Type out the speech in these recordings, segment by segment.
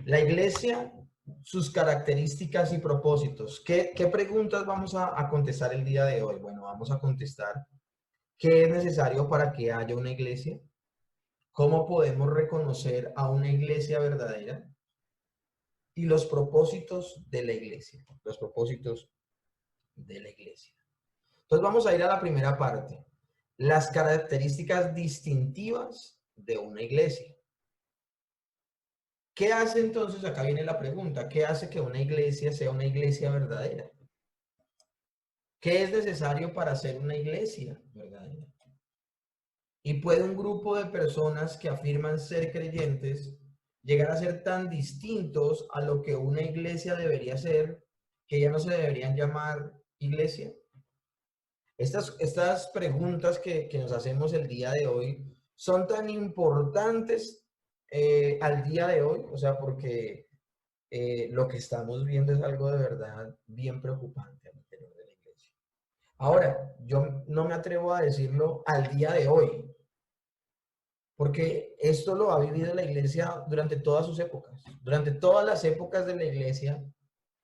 La iglesia, sus características y propósitos. ¿Qué preguntas vamos a contestar el día de hoy? Bueno, vamos a contestar qué es necesario para que haya una iglesia, cómo podemos reconocer a una iglesia verdadera y los propósitos de la iglesia. Los propósitos de la iglesia. Entonces vamos a ir a la primera parte. Las características distintivas de una iglesia. ¿Qué hace entonces? Acá viene la pregunta. ¿Qué hace que una iglesia sea una iglesia verdadera? ¿Qué es necesario para ser una iglesia verdadera? ¿Y puede un grupo de personas que afirman ser creyentes llegar a ser tan distintos a lo que una iglesia debería ser que ya no se deberían llamar iglesia? Estas preguntas que nos hacemos el día de hoy son tan importantes al día de hoy, o sea, porque lo que estamos viendo es algo de verdad bien preocupante al interior de la iglesia. Ahora, yo no me atrevo a decirlo al día de hoy, porque esto lo ha vivido la iglesia durante todas sus épocas, durante todas las épocas de la iglesia,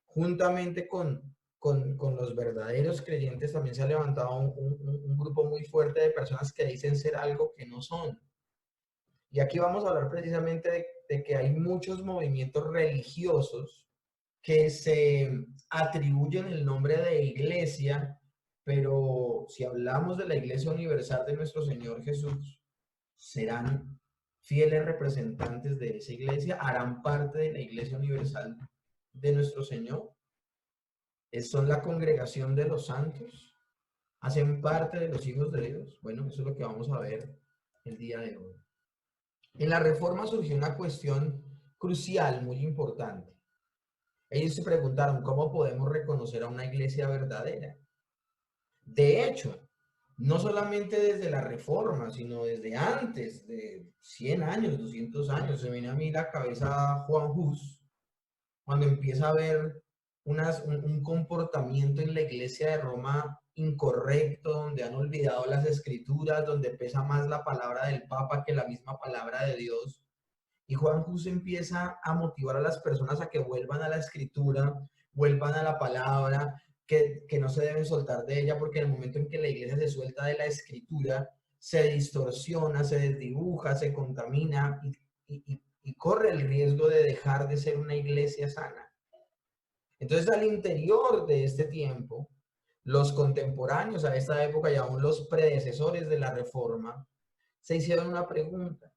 juntamente con los verdaderos creyentes, también se ha levantado un grupo muy fuerte de personas que dicen ser algo que no son. Y aquí vamos a hablar precisamente de que hay muchos movimientos religiosos que se atribuyen el nombre de iglesia, pero si hablamos de la iglesia universal de nuestro Señor Jesús, serán fieles representantes de esa iglesia, harán parte de la iglesia universal de nuestro Señor, son la congregación de los santos, hacen parte de los hijos de Dios. Bueno, eso es lo que vamos a ver el día de hoy. En la Reforma surgió una cuestión crucial, muy importante. Ellos se preguntaron, ¿cómo podemos reconocer a una iglesia verdadera? De hecho, no solamente desde la Reforma, sino desde antes de 100 años, 200 años, se viene a mí la cabeza Juan Hus, cuando empieza a ver un comportamiento en la iglesia de Roma incorrecto, donde han olvidado las escrituras, donde pesa más la palabra del Papa que la misma palabra de Dios. Y Juan Hus empieza a motivar a las personas a que vuelvan a la escritura, vuelvan a la palabra, que no se deben soltar de ella, porque en el momento en que la iglesia se suelta de la escritura, se distorsiona, se desdibuja, se contamina y corre el riesgo de dejar de ser una iglesia sana. Entonces, al interior de este tiempo, los contemporáneos a esta época y aún los predecesores de la Reforma se hicieron una pregunta.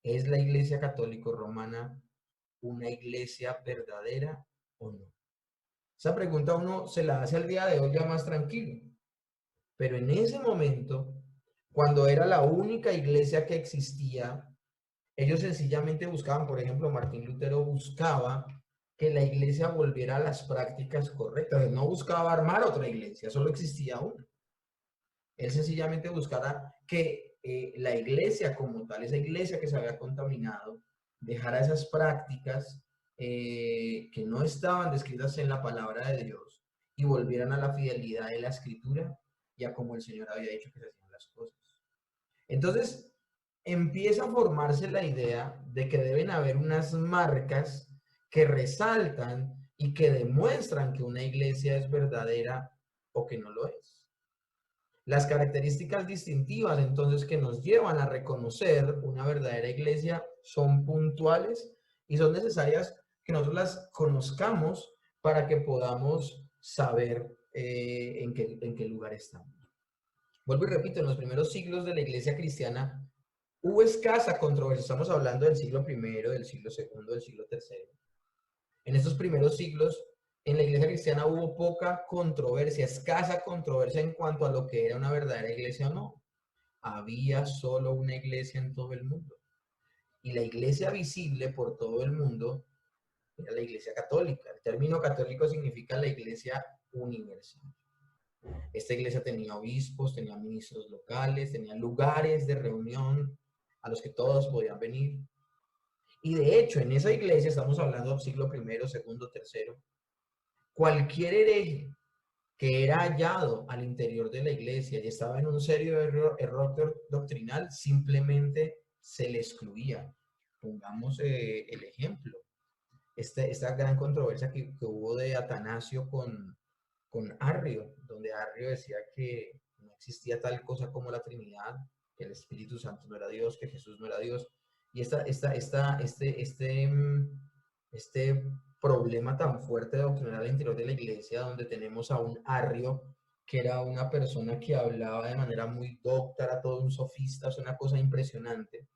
¿Es la Iglesia Católica Romana una iglesia verdadera o no? Esa pregunta uno se la hace al día de hoy ya más tranquilo. Pero en ese momento, cuando era la única iglesia que existía, ellos sencillamente buscaban, por ejemplo, Martín Lutero buscaba que la iglesia volviera a las prácticas correctas. No buscaba armar otra iglesia, solo existía una. Él sencillamente buscara que la iglesia como tal, esa iglesia que se había contaminado, dejara esas prácticas que no estaban descritas en la palabra de Dios y volvieran a la fidelidad de la escritura, ya como el Señor había dicho que se hacían las cosas. Entonces, empieza a formarse la idea de que deben haber unas marcas que resaltan y que demuestran que una iglesia es verdadera o que no lo es. Las características distintivas entonces que nos llevan a reconocer una verdadera iglesia son puntuales y son necesarias que nosotros las conozcamos para que podamos saber en qué lugar estamos. Vuelvo y repito, en los primeros siglos de la iglesia cristiana hubo escasa controversia. Estamos hablando del siglo primero, del siglo segundo, del siglo tercero. En estos primeros siglos, en la iglesia cristiana hubo poca controversia, escasa controversia en cuanto a lo que era una verdadera iglesia o no. Había solo una iglesia en todo el mundo. Y la iglesia visible por todo el mundo era la iglesia católica. El término católico significa la iglesia universal. Esta iglesia tenía obispos, tenía ministros locales, tenía lugares de reunión a los que todos podían venir. Y de hecho, en esa iglesia, estamos hablando del siglo primero, segundo, tercero, cualquier hereje que era hallado al interior de la iglesia y estaba en un serio error doctrinal, simplemente se le excluía. Pongamos el ejemplo. esta gran controversia que hubo de Atanasio con Arrio, donde Arrio decía que no existía tal cosa como la Trinidad, que el Espíritu Santo no era Dios, que Jesús no era Dios. Y este problema tan fuerte doctrinal al interior de la iglesia, donde tenemos a un Arrio, que era una persona que hablaba de manera muy docta, era todo un sofista, es una cosa impresionante.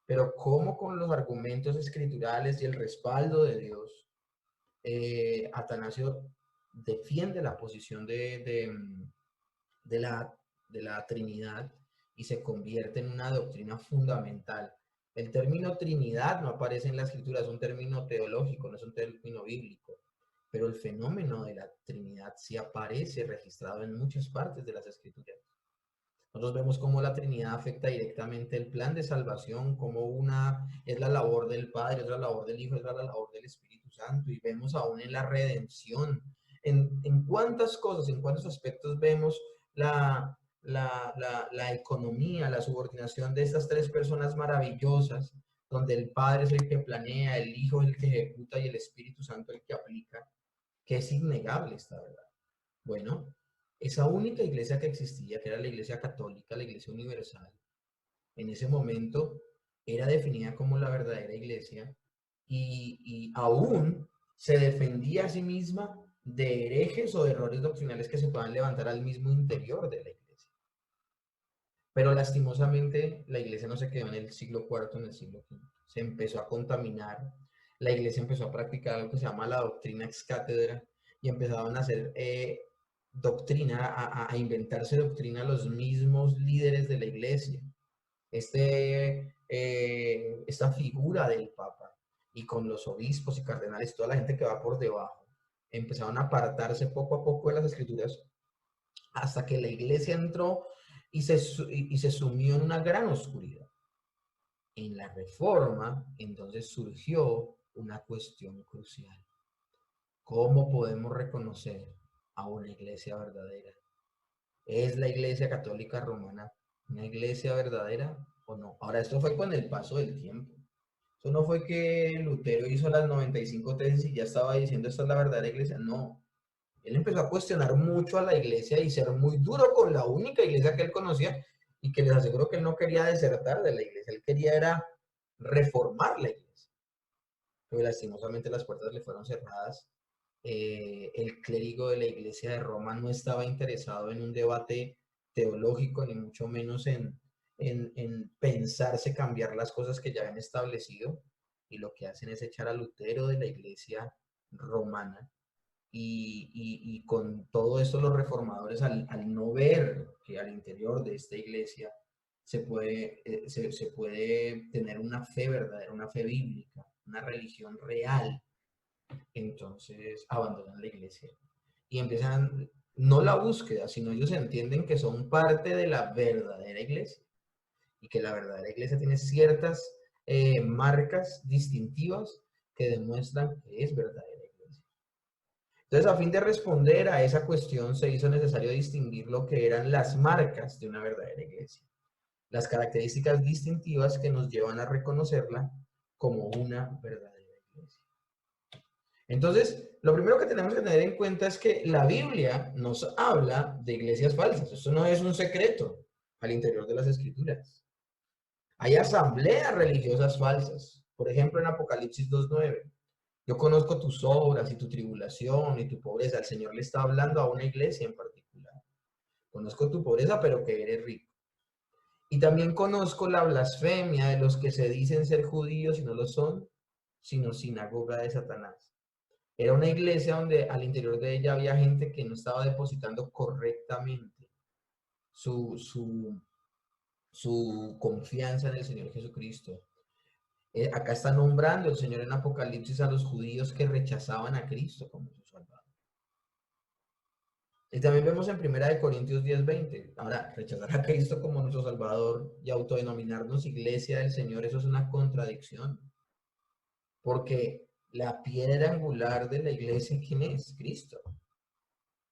Pero cómo con los argumentos escriturales y el respaldo de Dios, Atanasio defiende la posición de la, de la Trinidad y se convierte en una doctrina fundamental. El término Trinidad no aparece en la Escritura, es un término teológico, no es un término bíblico, pero el fenómeno de la Trinidad sí aparece registrado en muchas partes de las Escrituras. Nosotros vemos cómo la Trinidad afecta directamente el plan de salvación, como una es la labor del Padre, es la labor del Hijo, es la labor del Espíritu Santo, y vemos aún en la redención, en cuántas cosas, en cuántos aspectos vemos la economía, la subordinación de estas tres personas maravillosas, donde el Padre es el que planea, el Hijo es el que ejecuta y el Espíritu Santo el que aplica, que es innegable esta verdad. Bueno, esa única iglesia que existía, que era la iglesia católica, la iglesia universal, en ese momento era definida como la verdadera iglesia y aún se defendía a sí misma de herejes o de errores doctrinales que se puedan levantar al mismo interior de la iglesia. Pero lastimosamente la iglesia no se quedó en el siglo IV, en el siglo V. Se empezó a contaminar, la iglesia empezó a practicar algo que se llama la doctrina ex cátedra y empezaron a hacer doctrina, a inventarse doctrina los mismos líderes de la iglesia. Esta figura del Papa y con los obispos y cardenales, toda la gente que va por debajo, empezaron a apartarse poco a poco de las escrituras hasta que la iglesia entró y se sumió en una gran oscuridad. En la Reforma, entonces surgió una cuestión crucial. ¿Cómo podemos reconocer a una iglesia verdadera? ¿Es la iglesia católica romana una iglesia verdadera o no? Ahora, esto fue con el paso del tiempo. Eso no fue que Lutero hizo las 95 tesis y ya estaba diciendo esta es la verdadera iglesia. No. Él empezó a cuestionar mucho a la iglesia y ser muy duro con la única iglesia que él conocía y que les aseguro que él no quería desertar de la iglesia. Él quería era reformar la iglesia. Pero lastimosamente las puertas le fueron cerradas. El clérigo de la iglesia de Roma no estaba interesado en un debate teológico, ni mucho menos en pensarse cambiar las cosas que ya habían establecido. Y lo que hacen es echar a Lutero de la iglesia romana. Y con todo esto los reformadores, al no ver que al interior de esta iglesia se puede tener una fe verdadera, una fe bíblica, una religión real, entonces abandonan la iglesia y empiezan no la búsqueda, sino ellos entienden que son parte de la verdadera iglesia y que la verdadera iglesia tiene ciertas marcas distintivas que demuestran que es verdadera iglesia. Entonces, a fin de responder a esa cuestión, se hizo necesario distinguir lo que eran las marcas de una verdadera iglesia, las características distintivas que nos llevan a reconocerla como una verdadera iglesia. Entonces, lo primero que tenemos que tener en cuenta es que la Biblia nos habla de iglesias falsas. Esto no es un secreto al interior de las Escrituras. Hay asambleas religiosas falsas. Por ejemplo, en Apocalipsis 2:9. Yo conozco tus obras y tu tribulación y tu pobreza. El Señor le está hablando a una iglesia en particular. Conozco tu pobreza, pero que eres rico. Y también conozco la blasfemia de los que se dicen ser judíos y no lo son, sino sinagoga de Satanás. Era una iglesia donde al interior de ella había gente que no estaba depositando correctamente su confianza en el Señor Jesucristo. Acá está nombrando el Señor en Apocalipsis a los judíos que rechazaban a Cristo como su Salvador. Y también vemos en 1 Corintios 10:20. Ahora, rechazar a Cristo como nuestro Salvador y autodenominarnos iglesia del Señor, eso es una contradicción. Porque la piedra angular de la iglesia, ¿quién es? Cristo.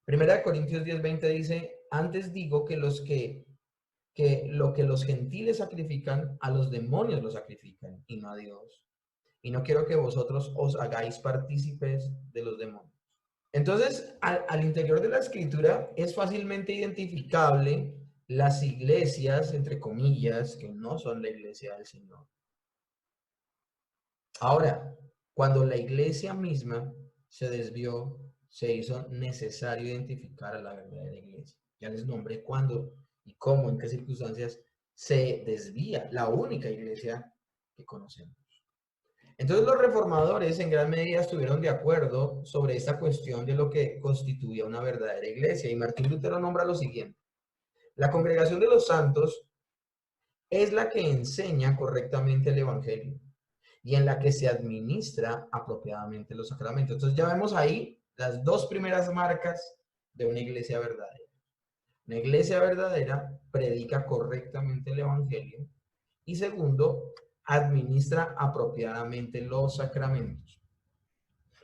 1 Corintios 10:20 dice, antes digo que lo que los gentiles sacrifican, a los demonios lo sacrifican y no a Dios. y no quiero que vosotros os hagáis partícipes de los demonios. Entonces, al interior de la escritura es fácilmente identificable las iglesias, entre comillas, que no son la iglesia del Señor. Ahora, cuando la iglesia misma se desvió, se hizo necesario identificar a la verdadera iglesia. Ya les nombré cuándo y cómo, en qué circunstancias se desvía la única iglesia que conocemos. Entonces los reformadores en gran medida estuvieron de acuerdo sobre esta cuestión de lo que constituía una verdadera iglesia. Y Martín Lutero nombra lo siguiente: la congregación de los santos es la que enseña correctamente el evangelio y en la que se administra apropiadamente los sacramentos. Entonces ya vemos ahí las dos primeras marcas de una iglesia verdadera. Una iglesia verdadera predica correctamente el evangelio y segundo, administra apropiadamente los sacramentos.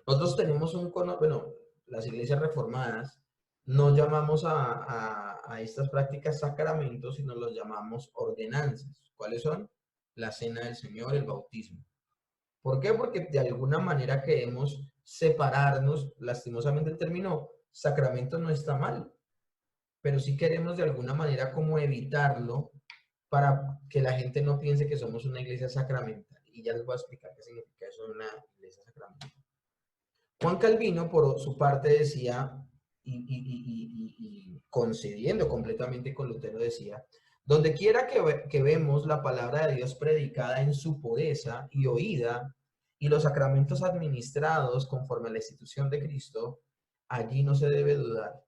Nosotros tenemos bueno, las iglesias reformadas no llamamos a estas prácticas sacramentos, sino los llamamos ordenanzas. ¿Cuáles son? La cena del Señor, el bautismo. ¿Por qué? Porque de alguna manera queremos separarnos, lastimosamente el término sacramento no está mal, pero sí queremos de alguna manera como evitarlo para que la gente no piense que somos una iglesia sacramental. Y ya les voy a explicar qué significa eso de una iglesia sacramental. Juan Calvino, por su parte, decía, y concediendo completamente con Lutero, decía: donde quiera que vemos la palabra de Dios predicada en su pureza y oída, y los sacramentos administrados conforme a la institución de Cristo, allí no se debe dudar,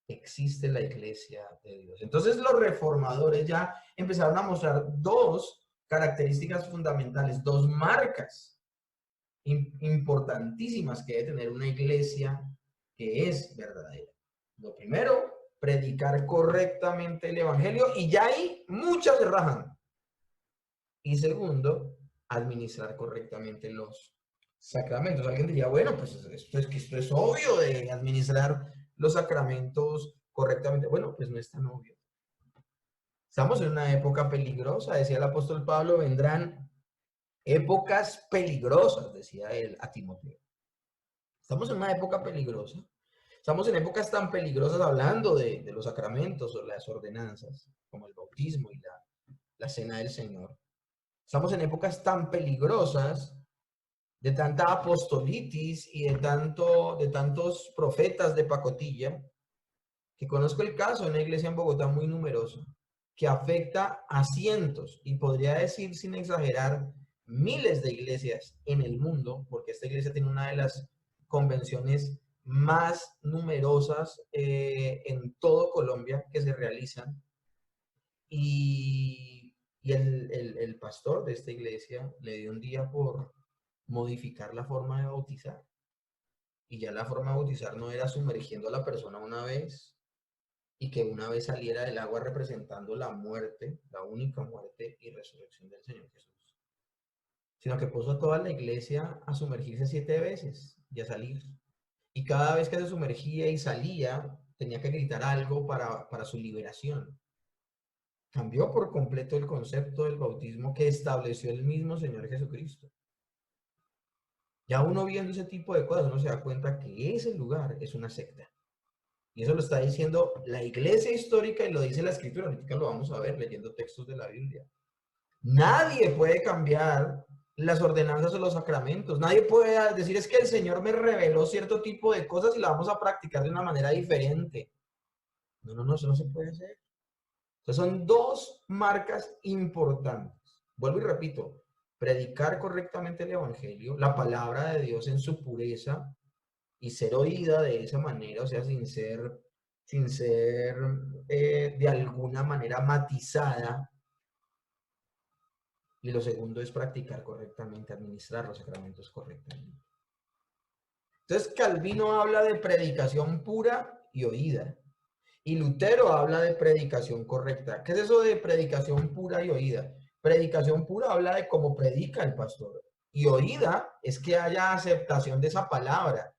existe la iglesia de Dios. Entonces los reformadores ya empezaron a mostrar dos características fundamentales, dos marcas importantísimas que debe tener una iglesia que es verdadera. Lo primero, predicar correctamente el evangelio, y ya ahí muchas se rajan. Y segundo, administrar correctamente los sacramentos. Alguien diría, bueno, pues esto es obvio de administrar los sacramentos correctamente. Bueno, pues no es tan obvio. Estamos en una época peligrosa, decía el apóstol Pablo, vendrán épocas peligrosas, decía él a Timoteo. Estamos en una época peligrosa. Estamos en épocas tan peligrosas hablando de los sacramentos o las ordenanzas, como el bautismo y la cena del Señor. Estamos en épocas tan peligrosas de tanta apostolitis y de tantos profetas de pacotilla, que conozco el caso de una iglesia en Bogotá muy numerosa, que afecta a cientos, y podría decir sin exagerar, miles de iglesias en el mundo, porque esta iglesia tiene una de las convenciones más numerosas en todo Colombia que se realizan. Y el pastor de esta iglesia le dio un día por modificar la forma de bautizar. Y ya la forma de bautizar no era sumergiendo a la persona una vez y que una vez saliera del agua representando la muerte, la única muerte y resurrección del Señor Jesús, sino que puso a toda la iglesia a sumergirse 7 veces y a salir. Y cada vez que se sumergía y salía, tenía que gritar algo para su liberación. Cambió por completo el concepto del bautismo que estableció el mismo Señor Jesucristo. Ya uno viendo ese tipo de cosas, uno se da cuenta que ese lugar es una secta. Y eso lo está diciendo la iglesia histórica y lo dice la escritura. Ahorita lo vamos a ver leyendo textos de la Biblia. Nadie puede cambiar las ordenanzas o los sacramentos. Nadie puede decir, es que el Señor me reveló cierto tipo de cosas y la vamos a practicar de una manera diferente. No, eso no se puede hacer. Entonces son dos marcas importantes. Vuelvo y repito, predicar correctamente el evangelio, la palabra de Dios en su pureza y ser oída de esa manera, o sea, sin ser de alguna manera matizada. Y lo segundo es practicar correctamente, administrar los sacramentos correctamente. Entonces Calvino habla de predicación pura y oída. Y Lutero habla de predicación correcta. ¿Qué es eso de predicación pura y oída? Predicación pura habla de cómo predica el pastor. Y oída es que haya aceptación de esa palabra.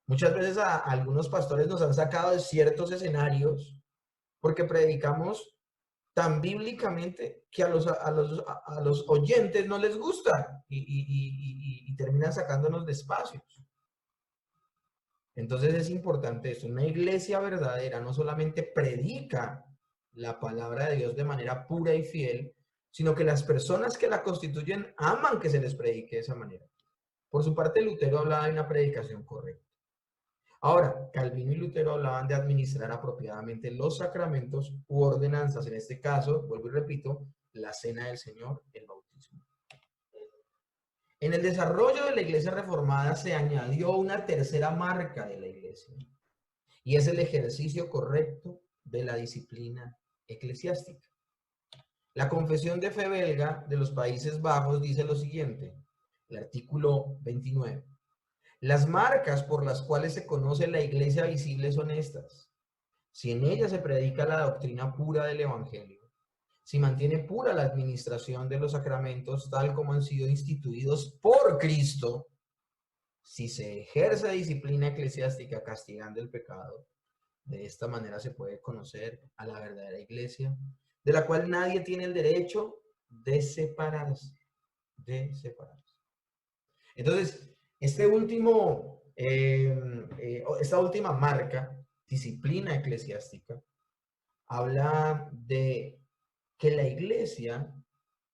Muchas veces a algunos pastores nos han sacado de ciertos escenarios porque predicamos tan bíblicamente que a los oyentes no les gusta y terminan sacándonos de espacios. Entonces es importante esto. Una iglesia verdadera no solamente predica la palabra de Dios de manera pura y fiel, sino que las personas que la constituyen aman que se les predique de esa manera. Por su parte, Lutero hablaba de una predicación correcta. Ahora, Calvino y Lutero hablaban de administrar apropiadamente los sacramentos u ordenanzas. En este caso, vuelvo y repito, la cena del Señor, el bautismo. En el desarrollo de la iglesia reformada se añadió una tercera marca de la iglesia, y es el ejercicio correcto de la disciplina eclesiástica. La Confesión de Fe belga de los Países Bajos dice lo siguiente, el artículo 29. Las marcas por las cuales se conoce la iglesia visible son estas. Si en ella se predica la doctrina pura del Evangelio, si mantiene pura la administración de los sacramentos tal como han sido instituidos por Cristo, si se ejerce disciplina eclesiástica castigando el pecado, de esta manera se puede conocer a la verdadera iglesia, de la cual nadie tiene el derecho de separarse, Entonces, esta última marca, disciplina eclesiástica, habla de que la iglesia,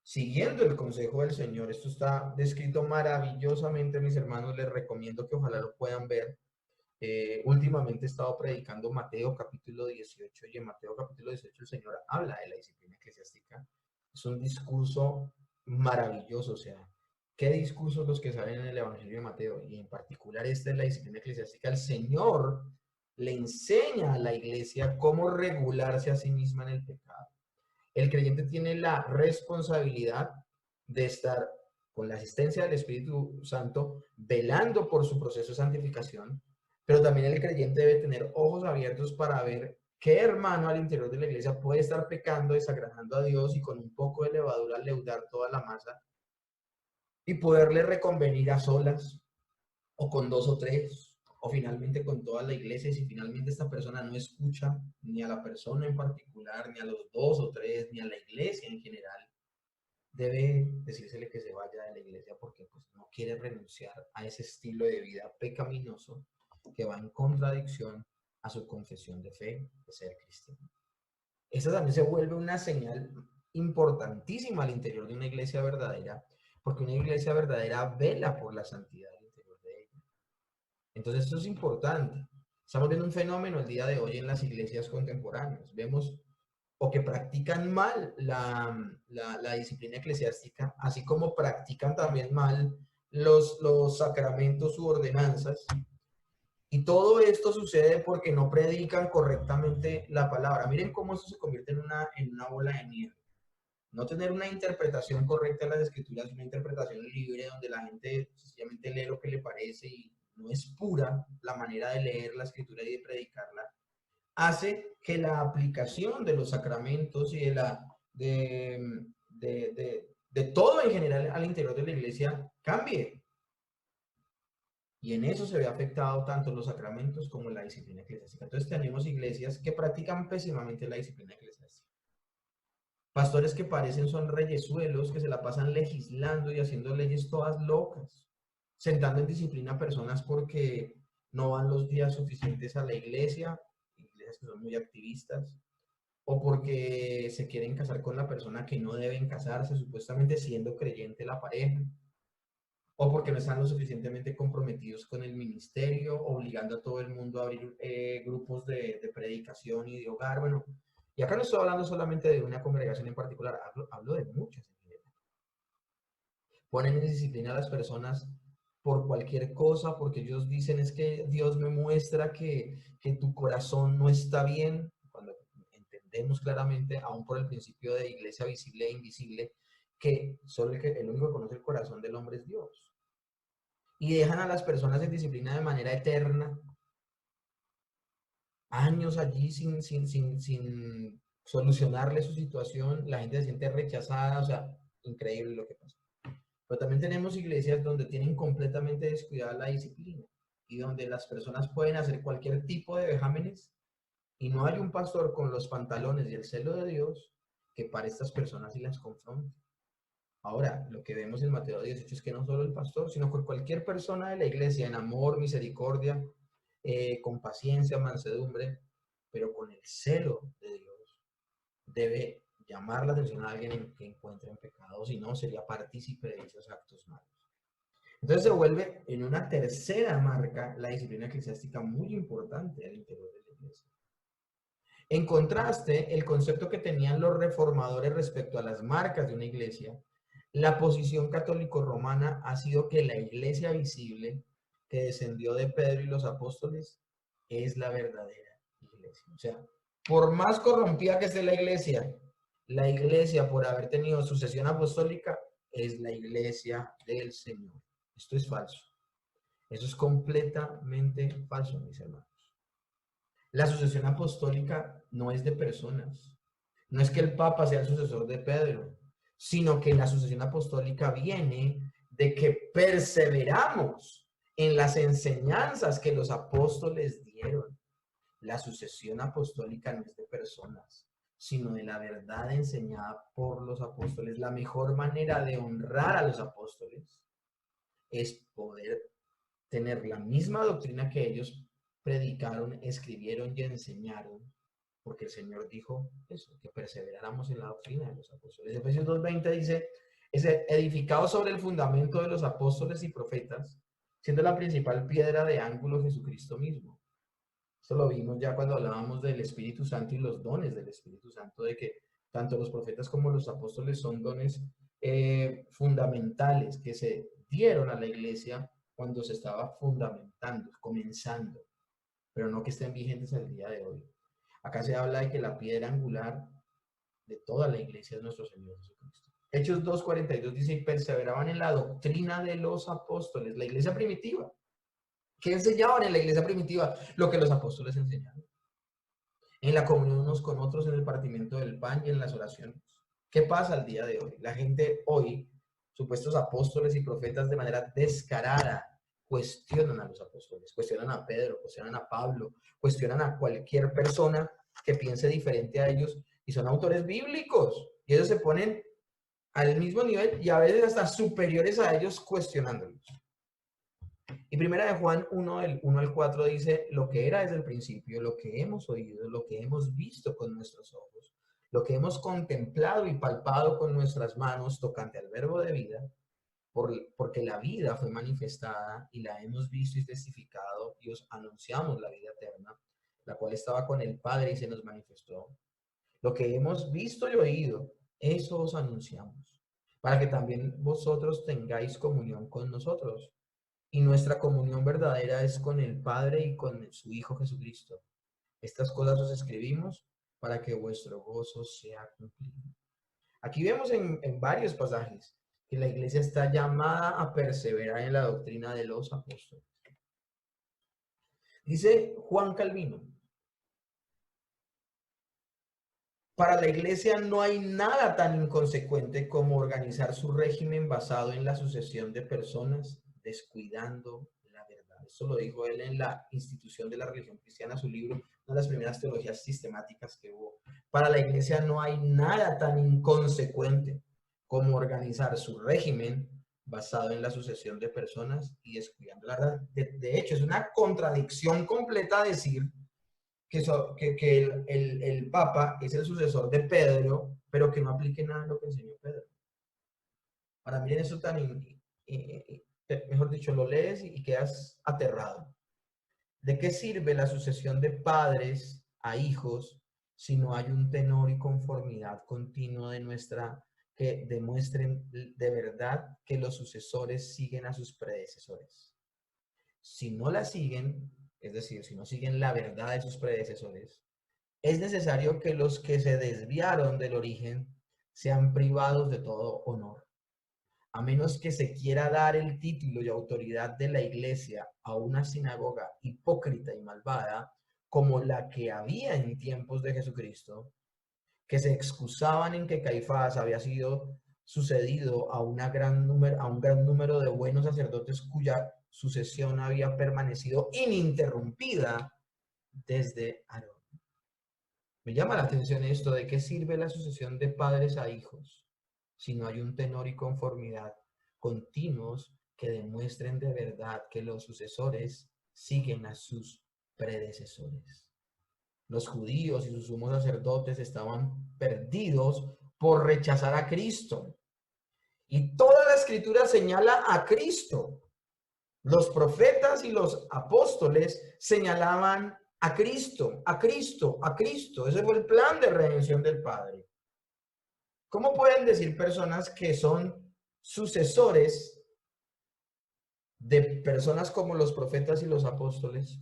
siguiendo el consejo del Señor, esto está descrito maravillosamente, mis hermanos, les recomiendo que ojalá lo puedan ver. Últimamente he estado predicando Mateo capítulo 18 y en Mateo capítulo 18 el Señor habla de la disciplina eclesiástica. Es un discurso maravilloso, o sea, ¿qué discursos los que salen en el Evangelio de Mateo? Y en particular esta es la disciplina eclesiástica. El Señor le enseña a la iglesia cómo regularse a sí misma en el pecado. El creyente tiene la responsabilidad de estar con la asistencia del Espíritu Santo, velando por su proceso de santificación, pero también el creyente debe tener ojos abiertos para ver qué hermano al interior de la iglesia puede estar pecando, desagradando a Dios y con un poco de levadura leudar toda la masa y poderle reconvenir a solas o con dos o tres o finalmente con toda la iglesia. Y si finalmente esta persona no escucha ni a la persona en particular, ni a los dos o tres, ni a la iglesia en general, debe decírsele que se vaya de la iglesia porque pues, no quiere renunciar a ese estilo de vida pecaminoso que va en contradicción a su confesión de fe de ser cristiano. Esta también se vuelve una señal importantísima al interior de una iglesia verdadera, porque una iglesia verdadera vela por la santidad al interior de ella. Entonces esto es importante. Estamos viendo un fenómeno el día de hoy en las iglesias contemporáneas. Vemos o que practican mal la disciplina eclesiástica, así como practican también mal los sacramentos u ordenanzas. Y todo esto sucede porque no predican correctamente la palabra. Miren cómo esto se convierte en una bola de nieve. No tener una interpretación correcta de las escrituras, una interpretación libre donde la gente sencillamente lee lo que le parece y no es pura la manera de leer la escritura y de predicarla, hace que la aplicación de los sacramentos y de todo en general al interior de la iglesia cambie. Y en eso se ve afectado tanto los sacramentos como la disciplina eclesiástica. Entonces tenemos iglesias que practican pésimamente la disciplina eclesiástica. Pastores que parecen son reyesuelos, que se la pasan legislando y haciendo leyes todas locas, sentando en disciplina a personas porque no van los días suficientes a la iglesia, iglesias que son muy activistas, o porque se quieren casar con la persona que no deben casarse, supuestamente siendo creyente la pareja, o porque no están lo suficientemente comprometidos con el ministerio, obligando a todo el mundo a abrir grupos de predicación y de hogar. Bueno, y acá no estoy hablando solamente de una congregación en particular, hablo de muchas en general. Ponen en disciplina a las personas por cualquier cosa, porque ellos dicen es que Dios me muestra que tu corazón no está bien, cuando entendemos claramente, aún por el principio de iglesia visible e invisible, que solo el único que conoce el corazón del hombre es Dios. Y dejan a las personas en disciplina de manera eterna, años allí sin solucionarle su situación, la gente se siente rechazada, o sea, increíble lo que pasa. Pero también tenemos iglesias donde tienen completamente descuidada la disciplina y donde las personas pueden hacer cualquier tipo de vejámenes y no hay un pastor con los pantalones y el celo de Dios que para estas personas y las confronte. Ahora, lo que vemos en Mateo 18 es que no solo el pastor, sino que cualquier persona de la iglesia, en amor, misericordia, con paciencia, mansedumbre, pero con el celo de Dios, debe llamar la atención a alguien que encuentre en pecado, si no, sería partícipe de esos actos malos. Entonces se vuelve en una tercera marca la disciplina eclesiástica muy importante al interior de la iglesia. En contraste, el concepto que tenían los reformadores respecto a las marcas de una iglesia, la posición católico-romana ha sido que la iglesia visible que descendió de Pedro y los apóstoles es la verdadera iglesia. O sea, por más corrompida que esté la iglesia por haber tenido sucesión apostólica es la iglesia del Señor. Esto es falso. Eso es completamente falso, mis hermanos. La sucesión apostólica no es de personas. No es que el Papa sea el sucesor de Pedro, sino que la sucesión apostólica viene de que perseveramos en las enseñanzas que los apóstoles dieron. La sucesión apostólica no es de personas, sino de la verdad enseñada por los apóstoles. La mejor manera de honrar a los apóstoles es poder tener la misma doctrina que ellos predicaron, escribieron y enseñaron, porque el Señor dijo eso, que perseveráramos en la doctrina de los apóstoles. Efesios 2:20 dice, es edificado sobre el fundamento de los apóstoles y profetas, siendo la principal piedra de ángulo Jesucristo mismo. Esto lo vimos ya cuando hablábamos del Espíritu Santo y los dones del Espíritu Santo, de que tanto los profetas como los apóstoles son dones fundamentales que se dieron a la iglesia cuando se estaba fundamentando, comenzando, pero no que estén vigentes al día de hoy. Acá se habla de que la piedra angular de toda la iglesia es nuestro Señor Jesucristo. Hechos 2:42 dice, y perseveraban en la doctrina de los apóstoles, la iglesia primitiva. ¿Qué enseñaban en la iglesia primitiva? Lo que los apóstoles enseñaron. En la comunión unos con otros, en el partimiento del pan y en las oraciones. ¿Qué pasa al día de hoy? La gente hoy, supuestos apóstoles y profetas, de manera descarada, cuestionan a los apóstoles, cuestionan a Pedro, cuestionan a Pablo, cuestionan a cualquier persona que piense diferente a ellos y son autores bíblicos. Y ellos se ponen al mismo nivel y a veces hasta superiores a ellos cuestionándolos. Y primera de Juan 1, del 1 al 4 dice, lo que era desde el principio, lo que hemos oído, lo que hemos visto con nuestros ojos, lo que hemos contemplado y palpado con nuestras manos tocante al verbo de vida, porque la vida fue manifestada y la hemos visto y testificado y os anunciamos la vida eterna, la cual estaba con el Padre y se nos manifestó. Lo que hemos visto y oído, eso os anunciamos, para que también vosotros tengáis comunión con nosotros. Y nuestra comunión verdadera es con el Padre y con su Hijo Jesucristo. Estas cosas os escribimos para que vuestro gozo sea cumplido. Aquí vemos en varios pasajes que la iglesia está llamada a perseverar en la doctrina de los apóstoles. Dice Juan Calvino, para la iglesia no hay nada tan inconsecuente como organizar su régimen basado en la sucesión de personas, descuidando la verdad. Eso lo dijo él en la Institución de la Religión Cristiana, su libro, una de las primeras teologías sistemáticas que hubo. Para la iglesia no hay nada tan inconsecuente como organizar su régimen basado en la sucesión de personas y descuidando la verdad. De hecho, es una contradicción completa decir que el Papa es el sucesor de Pedro, pero que no aplique nada de lo que enseñó Pedro. Para mí eso tan, mejor dicho, lo lees y quedas aterrado. ¿De qué sirve la sucesión de padres a hijos si no hay un tenor y conformidad continuo de nuestra, que demuestren de verdad que los sucesores siguen a sus predecesores? Si no la siguen, es decir, si no siguen la verdad de sus predecesores, es necesario que los que se desviaron del origen sean privados de todo honor, a menos que se quiera dar el título y autoridad de la iglesia a una sinagoga hipócrita y malvada como la que había en tiempos de Jesucristo, que se excusaban en que Caifás había sido sucedido a un gran número de buenos sacerdotes cuya sucesión había permanecido ininterrumpida desde Aarón. Me llama la atención esto, ¿de qué sirve la sucesión de padres a hijos si no hay un tenor y conformidad continuos que demuestren de verdad que los sucesores siguen a sus predecesores? Los judíos y sus sumos sacerdotes estaban perdidos por rechazar a Cristo. Y toda la escritura señala a Cristo. Los profetas y los apóstoles señalaban a Cristo, a Cristo, a Cristo. Ese fue el plan de redención del Padre. ¿Cómo pueden decir personas que son sucesores de personas como los profetas y los apóstoles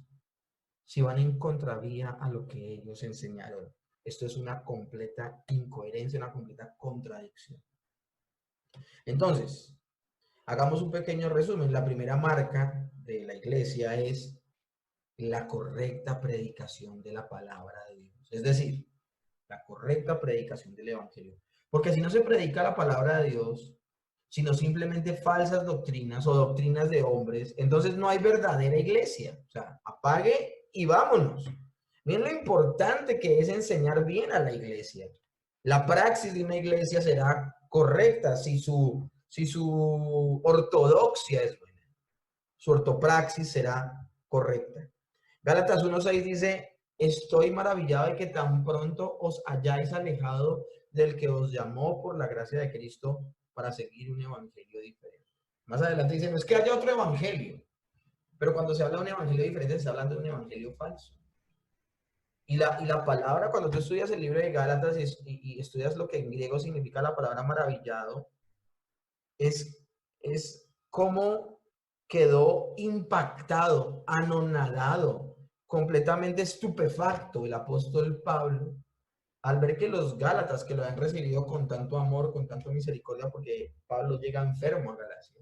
si van en contravía a lo que ellos enseñaron? Esto es una completa incoherencia, una completa contradicción. Entonces, hagamos un pequeño resumen. La primera marca de la iglesia es la correcta predicación de la palabra de Dios. Es decir, la correcta predicación del evangelio. Porque si no se predica la palabra de Dios, sino simplemente falsas doctrinas o doctrinas de hombres, entonces no hay verdadera iglesia. O sea, apague y vámonos. Miren lo importante que es enseñar bien a la iglesia. La praxis de una iglesia será correcta si su ortodoxia es buena. Su ortopraxis será correcta. Gálatas 1:6 dice, estoy maravillado de que tan pronto os hayáis alejado del que os llamó por la gracia de Cristo para seguir un evangelio diferente. Más adelante dice, no es que haya otro evangelio, pero cuando se habla de un evangelio diferente, se está hablando de un evangelio falso. Y la palabra, cuando tú estudias el libro de Gálatas y estudias lo que en griego significa la palabra maravillado, es cómo quedó impactado, anonadado, completamente estupefacto el apóstol Pablo al ver que los Gálatas, que lo han recibido con tanto amor, con tanta misericordia, porque Pablo llega enfermo a Galacia,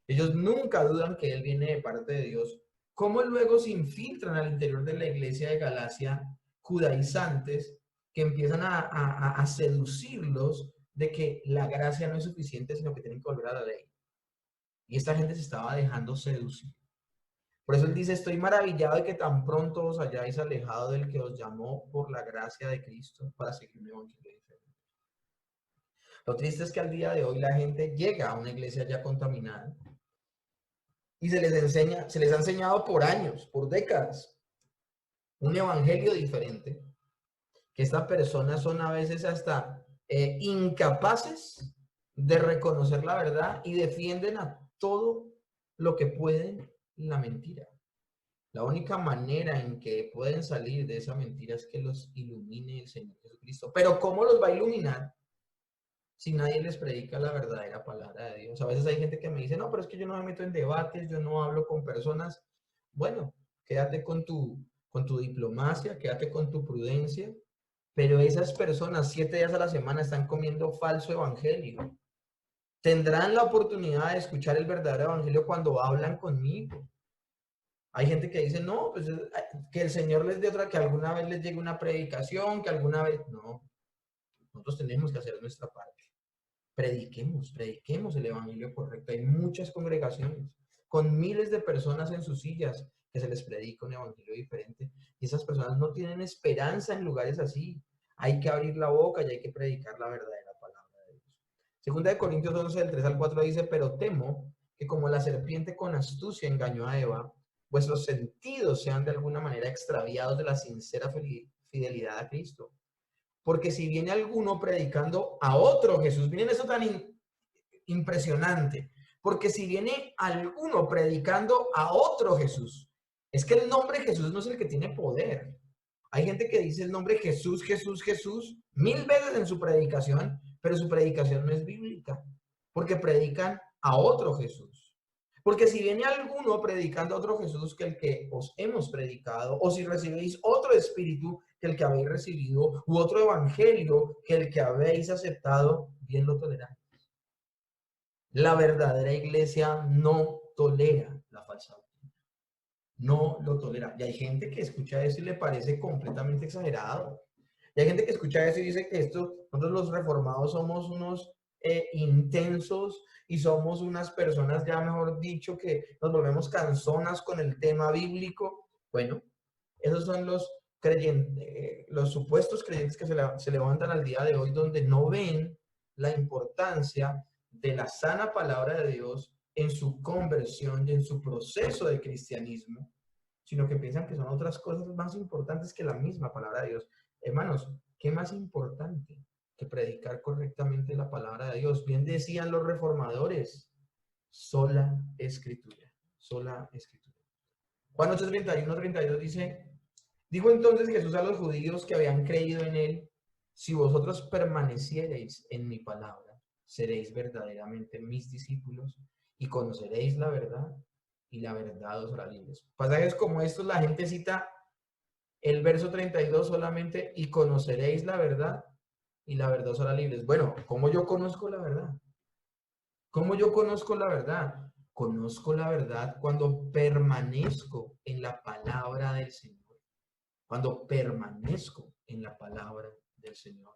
ellos nunca dudan que él viene de parte de Dios. ¿Cómo luego se infiltran al interior de la iglesia de Galacia judaizantes que empiezan a seducirlos de que la gracia no es suficiente, sino que tienen que volver a la ley? Y esta gente se estaba dejando seducir. Por eso él dice, estoy maravillado de que tan pronto os hayáis alejado del que os llamó por la gracia de Cristo para seguir un evangelio diferente. Lo triste es que al día de hoy la gente llega a una iglesia ya contaminada y se les ha enseñado por años, por décadas, un evangelio diferente, que estas personas son a veces hasta incapaces de reconocer la verdad y defienden a todo lo que pueden la mentira. La única manera en que pueden salir de esa mentira es que los ilumine el Señor Jesucristo. Pero ¿cómo los va a iluminar si nadie les predica la verdadera palabra de Dios? A veces hay gente que me dice, no, pero es que yo no me meto en debates, yo no hablo con personas. Bueno, quédate con tu diplomacia, quédate con tu prudencia, pero esas personas 7 días a la semana están comiendo falso evangelio. Tendrán la oportunidad de escuchar el verdadero evangelio cuando hablan conmigo. Hay gente que dice, no, pues que el Señor les dé otra, que alguna vez les llegue una predicación, que alguna vez... No, nosotros tenemos que hacer nuestra parte. Prediquemos el evangelio correcto. Hay muchas congregaciones con miles de personas en sus sillas que se les predica un evangelio diferente. Y esas personas no tienen esperanza en lugares así. Hay que abrir la boca y hay que predicar la verdadera palabra de Dios. Segunda de Corintios 11, del 3 al 4 dice, pero temo que como la serpiente con astucia engañó a Eva, vuestros sentidos sean de alguna manera extraviados de la sincera fidelidad a Cristo. Porque si viene alguno predicando a otro Jesús, miren eso tan impresionante, porque si viene alguno predicando a otro Jesús, es que el nombre Jesús no es el que tiene poder. Hay gente que dice el nombre Jesús, Jesús, Jesús, 1000 veces en su predicación, pero su predicación no es bíblica, porque predican a otro Jesús. Porque si viene alguno predicando a otro Jesús que el que os hemos predicado, o si recibéis otro espíritu que el que habéis recibido, u otro evangelio que el que habéis aceptado, bien lo toleráis. La verdadera iglesia no tolera la falsa doctrina. No lo tolera. Y hay gente que escucha eso y le parece completamente exagerado. Y hay gente que escucha eso y dice que nosotros los reformados somos unos intensos y somos unas personas, ya mejor dicho, que nos volvemos canzonas con el tema bíblico. Bueno, esos son los supuestos creyentes que se levantan al día de hoy, donde no ven la importancia de la sana palabra de Dios en su conversión y en su proceso de cristianismo, sino que piensan que son otras cosas más importantes que la misma palabra de Dios. Hermanos, ¿qué más importante que predicar correctamente la palabra de Dios? Bien decían los reformadores, sola escritura, sola escritura. Juan 8:31-32 dice: dijo entonces Jesús a los judíos que habían creído en él: si vosotros permaneciereis en mi palabra, seréis verdaderamente mis discípulos y conoceréis la verdad, y la verdad os hará libres. Pasajes como estos, la gente cita el verso 32 solamente: y conoceréis la verdad, y la verdad os hará libres. Bueno, ¿cómo yo conozco la verdad? ¿Cómo yo conozco la verdad? Conozco la verdad cuando permanezco en la palabra del Señor. Cuando permanezco en la palabra del Señor.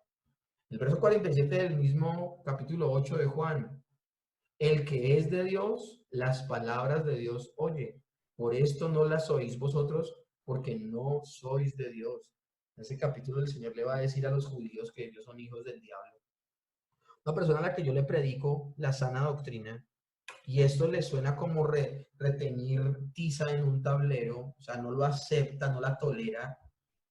El verso 47 del mismo capítulo 8 de Juan: el que es de Dios, las palabras de Dios oye. Por esto no las oís vosotros, porque no sois de Dios. En ese capítulo el Señor le va a decir a los judíos que ellos son hijos del diablo. Una persona a la que yo le predico la sana doctrina, y esto le suena como retener tiza en un tablero, o sea, no lo acepta, no la tolera,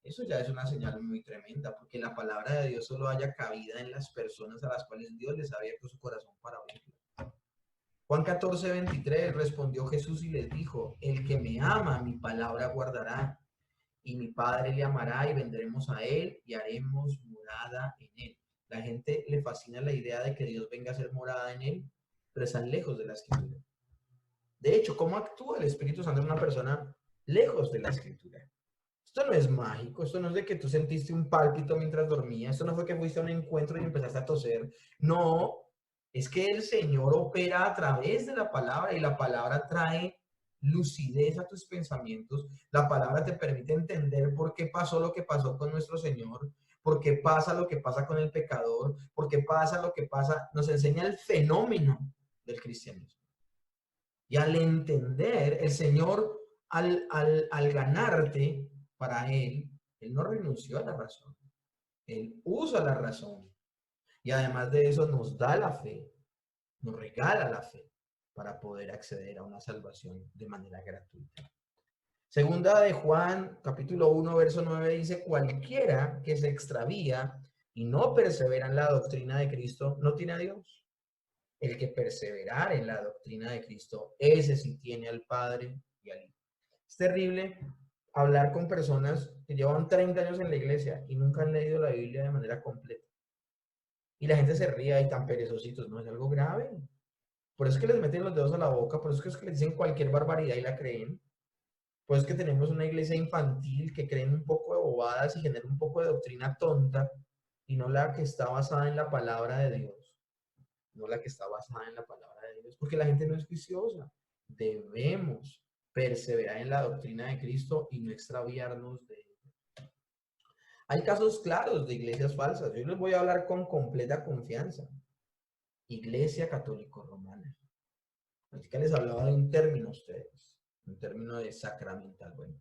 eso ya es una señal muy tremenda, porque la palabra de Dios solo haya cabida en las personas a las cuales Dios les ha abierto su corazón para oírla. Juan 14:23, respondió Jesús y les dijo: el que me ama, mi palabra guardará, y mi Padre le amará, y vendremos a él y haremos morada en él. La gente le fascina la idea de que Dios venga a ser morada en él, pero están lejos de la Escritura. De hecho, ¿cómo actúa el Espíritu Santo en una persona lejos de la Escritura? Esto no es mágico, esto no es de que tú sentiste un pálpito mientras dormías, esto no fue que fuiste a un encuentro y empezaste a toser. No, es que el Señor opera a través de la palabra, y la palabra trae lucidez a tus pensamientos. La palabra te permite entender por qué pasó lo que pasó con nuestro Señor, por qué pasa lo que pasa con el pecador, por qué pasa lo que pasa. Nos enseña el fenómeno del cristianismo. Y al entender, el Señor, al ganarte para Él no renunció a la razón. Él usa la razón. Y además de eso nos da la fe, nos regala la fe para poder acceder a una salvación de manera gratuita. Segunda de Juan, capítulo 1, verso 9 dice: cualquiera que se extravía y no persevera en la doctrina de Cristo no tiene a Dios. El que perseverar en la doctrina de Cristo, ese sí tiene al Padre y al Hijo. Es terrible hablar con personas que llevan 30 años en la iglesia y nunca han leído la Biblia de manera completa. Y la gente se ríe y tan perezositos, ¿no? Es algo grave. Por eso es que les meten los dedos a la boca, por eso es que les dicen cualquier barbaridad y la creen. Por eso es que tenemos una iglesia infantil que creen un poco de bobadas y genera un poco de doctrina tonta, y no la que está basada en la palabra de Dios. No la que está basada en la palabra de Dios, porque la gente no es juiciosa. Debemos perseverar en la doctrina de Cristo y no extraviarnos de ella. Hay casos claros de iglesias falsas. Yo les voy a hablar con completa confianza. Iglesia Católico Romana. Así que les hablaba de un término a ustedes, un término de sacramental. Bueno,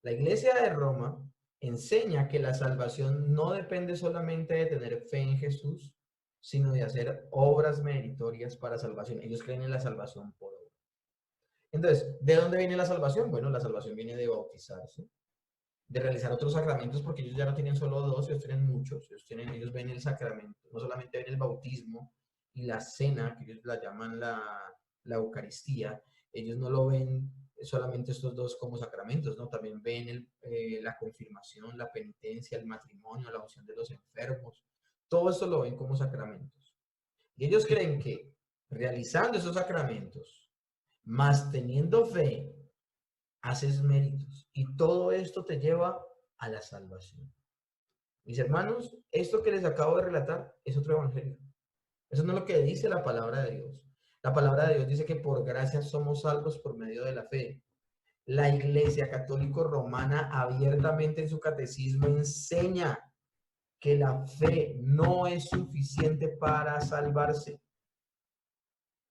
la Iglesia de Roma enseña que la salvación no depende solamente de tener fe en Jesús, sino de hacer obras meritorias para salvación. Ellos creen en la salvación por obra. Entonces, ¿de dónde viene la salvación? Bueno, la salvación viene de bautizarse, de realizar otros sacramentos, porque ellos ya no tienen solo dos, ellos tienen muchos. Ellos ven el sacramento, no solamente ven el bautismo y la cena, que ellos la llaman la Eucaristía. Ellos no lo ven solamente estos dos como sacramentos, ¿no? También ven la confirmación, la penitencia, el matrimonio, la unción de los enfermos. Todo esto lo ven como sacramentos. Y ellos creen que realizando esos sacramentos, más teniendo fe, haces méritos. Y todo esto te lleva a la salvación. Mis hermanos, esto que les acabo de relatar es otro evangelio. Eso no es lo que dice la palabra de Dios. La palabra de Dios dice que por gracia somos salvos por medio de la fe. La Iglesia Católico Romana abiertamente en su catecismo enseña que la fe no es suficiente para salvarse.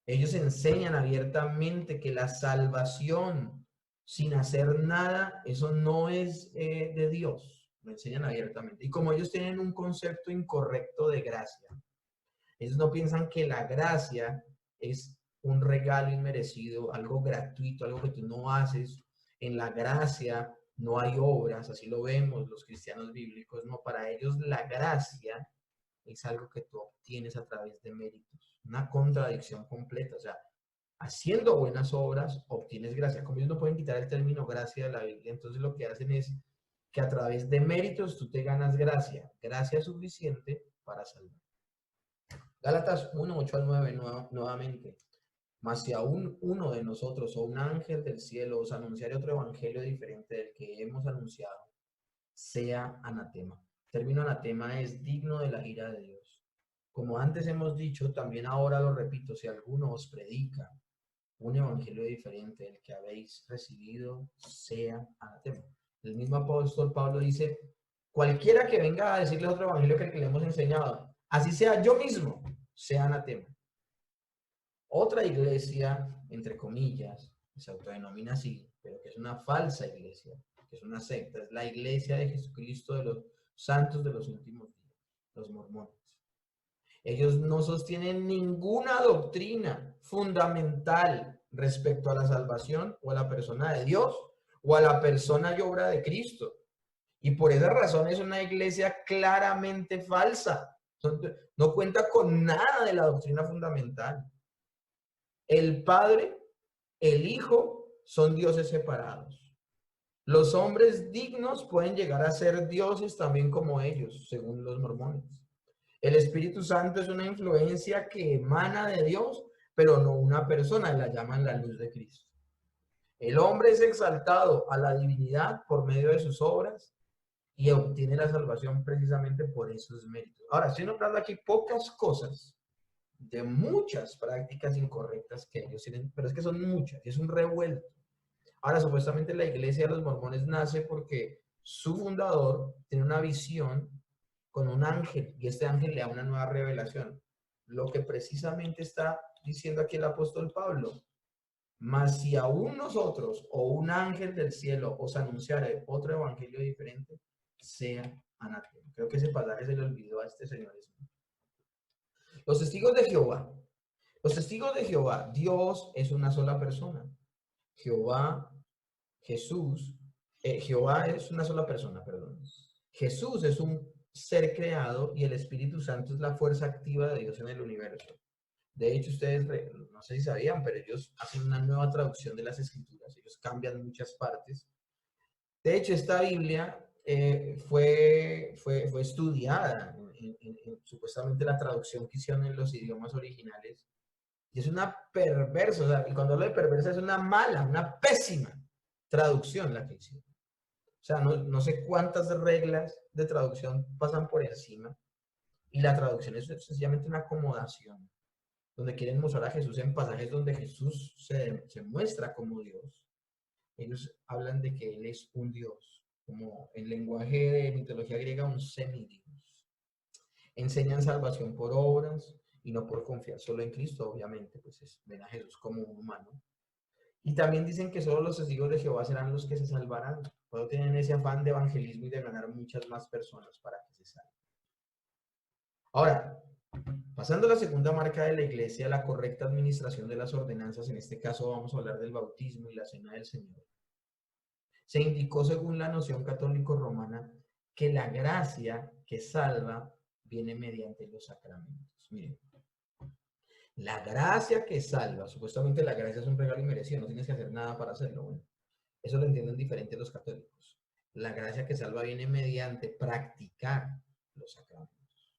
Ellos enseñan abiertamente que la salvación sin hacer nada, eso no es de Dios. Lo enseñan abiertamente. Y como ellos tienen un concepto incorrecto de gracia, ellos no piensan que la gracia es un regalo inmerecido, algo gratuito, algo que tú no haces. En la gracia no hay obras, así lo vemos los cristianos bíblicos. No, para ellos la gracia es algo que tú obtienes a través de méritos. Una contradicción completa. O sea, haciendo buenas obras obtienes gracia. Como ellos no pueden quitar el término gracia de la Biblia, entonces lo que hacen es que a través de méritos tú te ganas gracia, gracia suficiente para salvar. Gálatas 1, 8 al 9, nuevamente. Mas si aún uno de nosotros o un ángel del cielo os anunciare otro evangelio diferente del que hemos anunciado, sea anatema. El término anatema es digno de la ira de Dios. Como antes hemos dicho, también ahora lo repito, si alguno os predica un evangelio diferente del que habéis recibido, sea anatema. El mismo apóstol Pablo dice, cualquiera que venga a decirles otro evangelio que el que le hemos enseñado, así sea yo mismo, sea anatema. Otra iglesia, entre comillas, se autodenomina así, pero que es una falsa iglesia, que es una secta, es la iglesia de Jesucristo de los santos de los últimos días, los mormones. Ellos no sostienen ninguna doctrina fundamental respecto a la salvación o a la persona de Dios o a la persona y obra de Cristo. Y por esa razón es una iglesia claramente falsa. No cuenta con nada de la doctrina fundamental. El Padre, el Hijo, son dioses separados. Los hombres dignos pueden llegar a ser dioses también como ellos, según los mormones. El Espíritu Santo es una influencia que emana de Dios, pero no una persona, la llaman la luz de Cristo. El hombre es exaltado a la divinidad por medio de sus obras y obtiene la salvación precisamente por esos méritos. Ahora, estoy nombrando aquí pocas cosas de muchas prácticas incorrectas que ellos tienen, pero es que son muchas, y es un revuelto. Ahora, supuestamente la iglesia de los mormones nace porque su fundador tiene una visión con un ángel, y este ángel le da una nueva revelación. Lo que precisamente está diciendo aquí el apóstol Pablo, mas si aún nosotros o un ángel del cielo os anunciare otro evangelio diferente, sea anatema. Creo que ese pasaje se le olvidó a este señor. Los testigos de Jehová. Los testigos de Jehová, Dios es una sola persona. Jehová, Jesús, Jehová es una sola persona, perdón. Jesús es un ser creado y el Espíritu Santo es la fuerza activa de Dios en el universo. De hecho, ustedes, no sé si sabían, pero ellos hacen una nueva traducción de las Escrituras. Ellos cambian muchas partes. De hecho, esta Biblia fue estudiada supuestamente la traducción que hicieron en los idiomas originales. Y es una perversa, o sea, y cuando hablo de perversa es una mala, una pésima traducción la que hicieron. O sea, no sé cuántas reglas de traducción pasan por encima. Y la traducción es sencillamente una acomodación, donde quieren mostrar a Jesús en pasajes donde Jesús se muestra como Dios. Ellos hablan de que Él es un Dios, como en lenguaje de mitología griega, un semidios. Enseñan salvación por obras y no por confiar solo en Cristo, obviamente, pues ven a Jesús como un humano. Y también dicen que solo los testigos de Jehová serán los que se salvarán. Puedo tener ese afán de evangelismo y de ganar muchas más personas para que se salven. Ahora, pasando a la segunda marca de la iglesia, la correcta administración de las ordenanzas, en este caso vamos a hablar del bautismo y la cena del Señor. Se indicó según la noción católico-romana que la gracia que salva viene mediante los sacramentos. Miren, la gracia que salva, supuestamente la gracia es un regalo inmerecido, no tienes que hacer nada para hacerlo. Bueno, eso lo entienden diferente los católicos. La gracia que salva viene mediante practicar los sacramentos.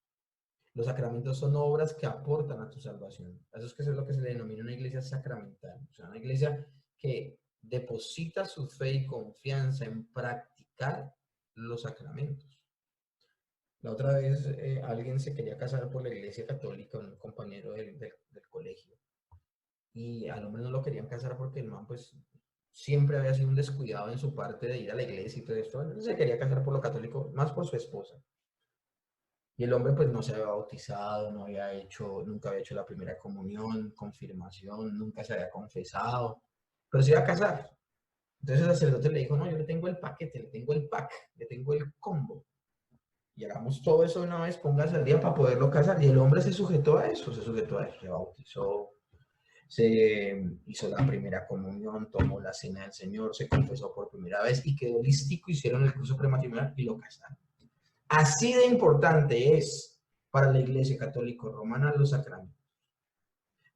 Los sacramentos son obras que aportan a tu salvación. Eso es lo que se le denomina una iglesia sacramental. O sea, una iglesia que deposita su fe y confianza en practicar los sacramentos. La otra vez alguien se quería casar por la iglesia católica, un compañero del colegio. Y al hombre no lo querían casar porque el man pues siempre había sido un descuidado en su parte de ir a la iglesia y todo esto. Entonces se quería casar por lo católico, más por su esposa. Y el hombre pues no se había bautizado, nunca había hecho la primera comunión, confirmación, nunca se había confesado, pero se iba a casar. Entonces el sacerdote le dijo, no, yo le tengo el paquete, le tengo el pack, le tengo el combo. Y hagamos todo eso de una vez, póngase al día para poderlo casar. Y el hombre se sujetó a eso, se bautizó, se hizo la primera comunión, tomó la cena del Señor, se confesó por primera vez y quedó listico, hicieron el curso prematrimonial y lo casaron. Así de importante es para la Iglesia Católica Romana los sacramentos.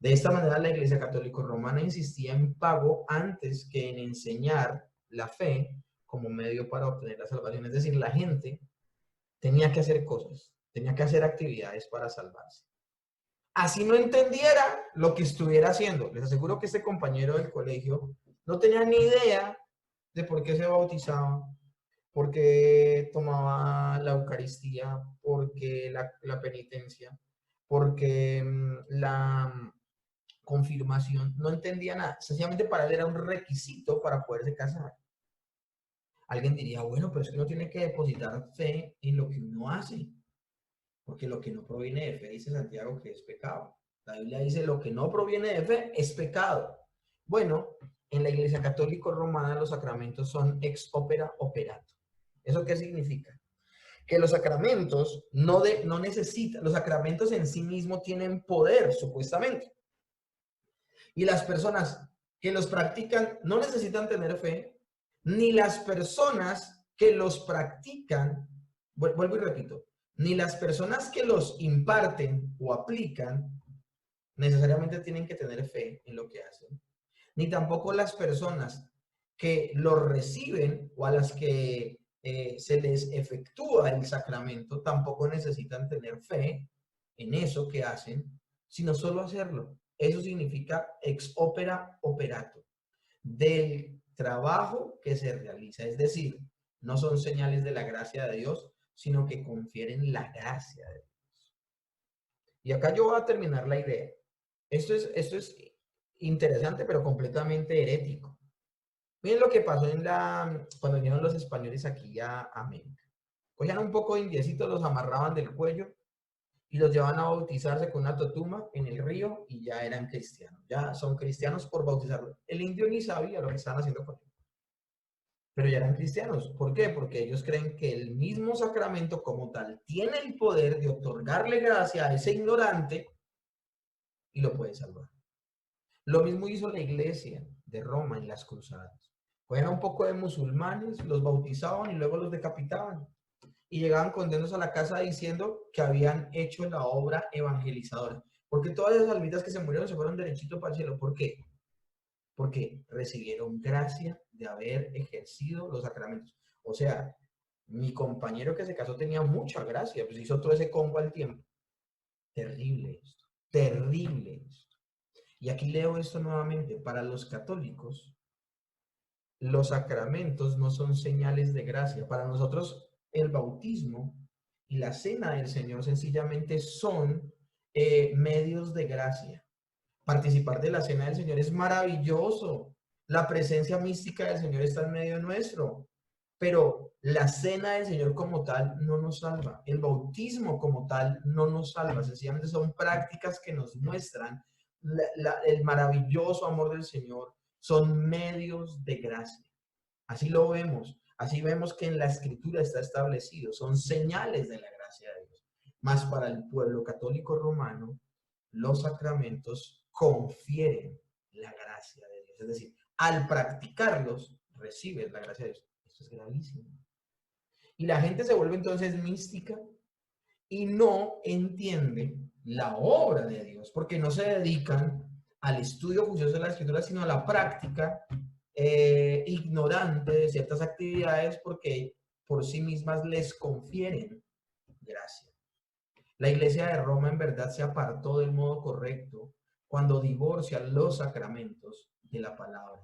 De esta manera, la Iglesia Católica Romana insistía en pago antes que en enseñar la fe como medio para obtener la salvación. Es decir, la gente tenía que hacer cosas, tenía que hacer actividades para salvarse. Así no entendiera lo que estuviera haciendo. Les aseguro que este compañero del colegio no tenía ni idea de por qué se bautizaba, por qué tomaba la Eucaristía, por qué la penitencia, porque la confirmación, no entendía nada. Sencillamente para él era un requisito para poderse casar. Alguien diría, bueno, pero es que uno tiene que depositar fe en lo que uno hace, porque lo que no proviene de fe, dice Santiago, que es pecado. La Biblia dice, lo que no proviene de fe es pecado. Bueno, en la Iglesia Católica Romana los sacramentos son ex opera operato. ¿Eso qué significa? Que los sacramentos no necesitan, los sacramentos en sí mismos tienen poder, supuestamente. Y las personas que los practican no necesitan tener fe, ni las personas que los practican, vuelvo y repito, ni las personas que los imparten o aplican necesariamente tienen que tener fe en lo que hacen, ni tampoco las personas que los reciben o a las que se les efectúa el sacramento tampoco necesitan tener fe en eso que hacen, sino solo hacerlo. Eso significa ex opera operato, del trabajo que se realiza. Es decir, no son señales de la gracia de Dios, sino que confieren la gracia de Dios. Y acá yo voy a terminar la idea. Esto es interesante, pero completamente herético. Miren lo que pasó cuando vinieron los españoles aquí a América. Cogían un poco de indiecitos, los amarraban del cuello y los llevaban a bautizarse con una totuma en el río y ya eran cristianos. Ya son cristianos por bautizarlos. El indio ni sabía lo que estaban haciendo con él, pero ya eran cristianos. ¿Por qué? Porque ellos creen que el mismo sacramento como tal tiene el poder de otorgarle gracia a ese ignorante y lo puede salvar. Lo mismo hizo la iglesia de Roma en las cruzadas. Cogían un poco de musulmanes, los bautizaban y luego los decapitaban. Y llegaban condenados a la casa diciendo que habían hecho la obra evangelizadora. Porque todas esas almitas que se murieron se fueron derechito para el cielo. ¿Por qué? Porque recibieron gracia de haber ejercido los sacramentos. O sea, mi compañero que se casó tenía mucha gracia, pues hizo todo ese combo al tiempo. Terrible esto, terrible esto. Y aquí leo esto nuevamente. Para los católicos, los sacramentos no son señales de gracia. Para nosotros, el bautismo y la cena del Señor sencillamente son medios de gracia. Participar de la cena del Señor es maravilloso. La presencia mística del Señor está en medio nuestro. Pero la cena del Señor como tal no nos salva. El bautismo como tal no nos salva. Sencillamente son prácticas que nos muestran el maravilloso amor del Señor. Son medios de gracia. Así lo vemos. Así vemos que en la Escritura está establecido. Son señales de la gracia de Dios. Más para el pueblo católico romano, los sacramentos confieren la gracia de Dios. Es decir, al practicarlos, recibes la gracia de Dios. Esto es gravísimo. Y la gente se vuelve entonces mística y no entiende la obra de Dios, porque no se dedican al estudio juicioso de la Escritura, sino a la práctica ignorante de ciertas actividades porque por sí mismas les confieren gracia. La Iglesia de Roma en verdad se apartó del modo correcto cuando divorcia los sacramentos de la palabra,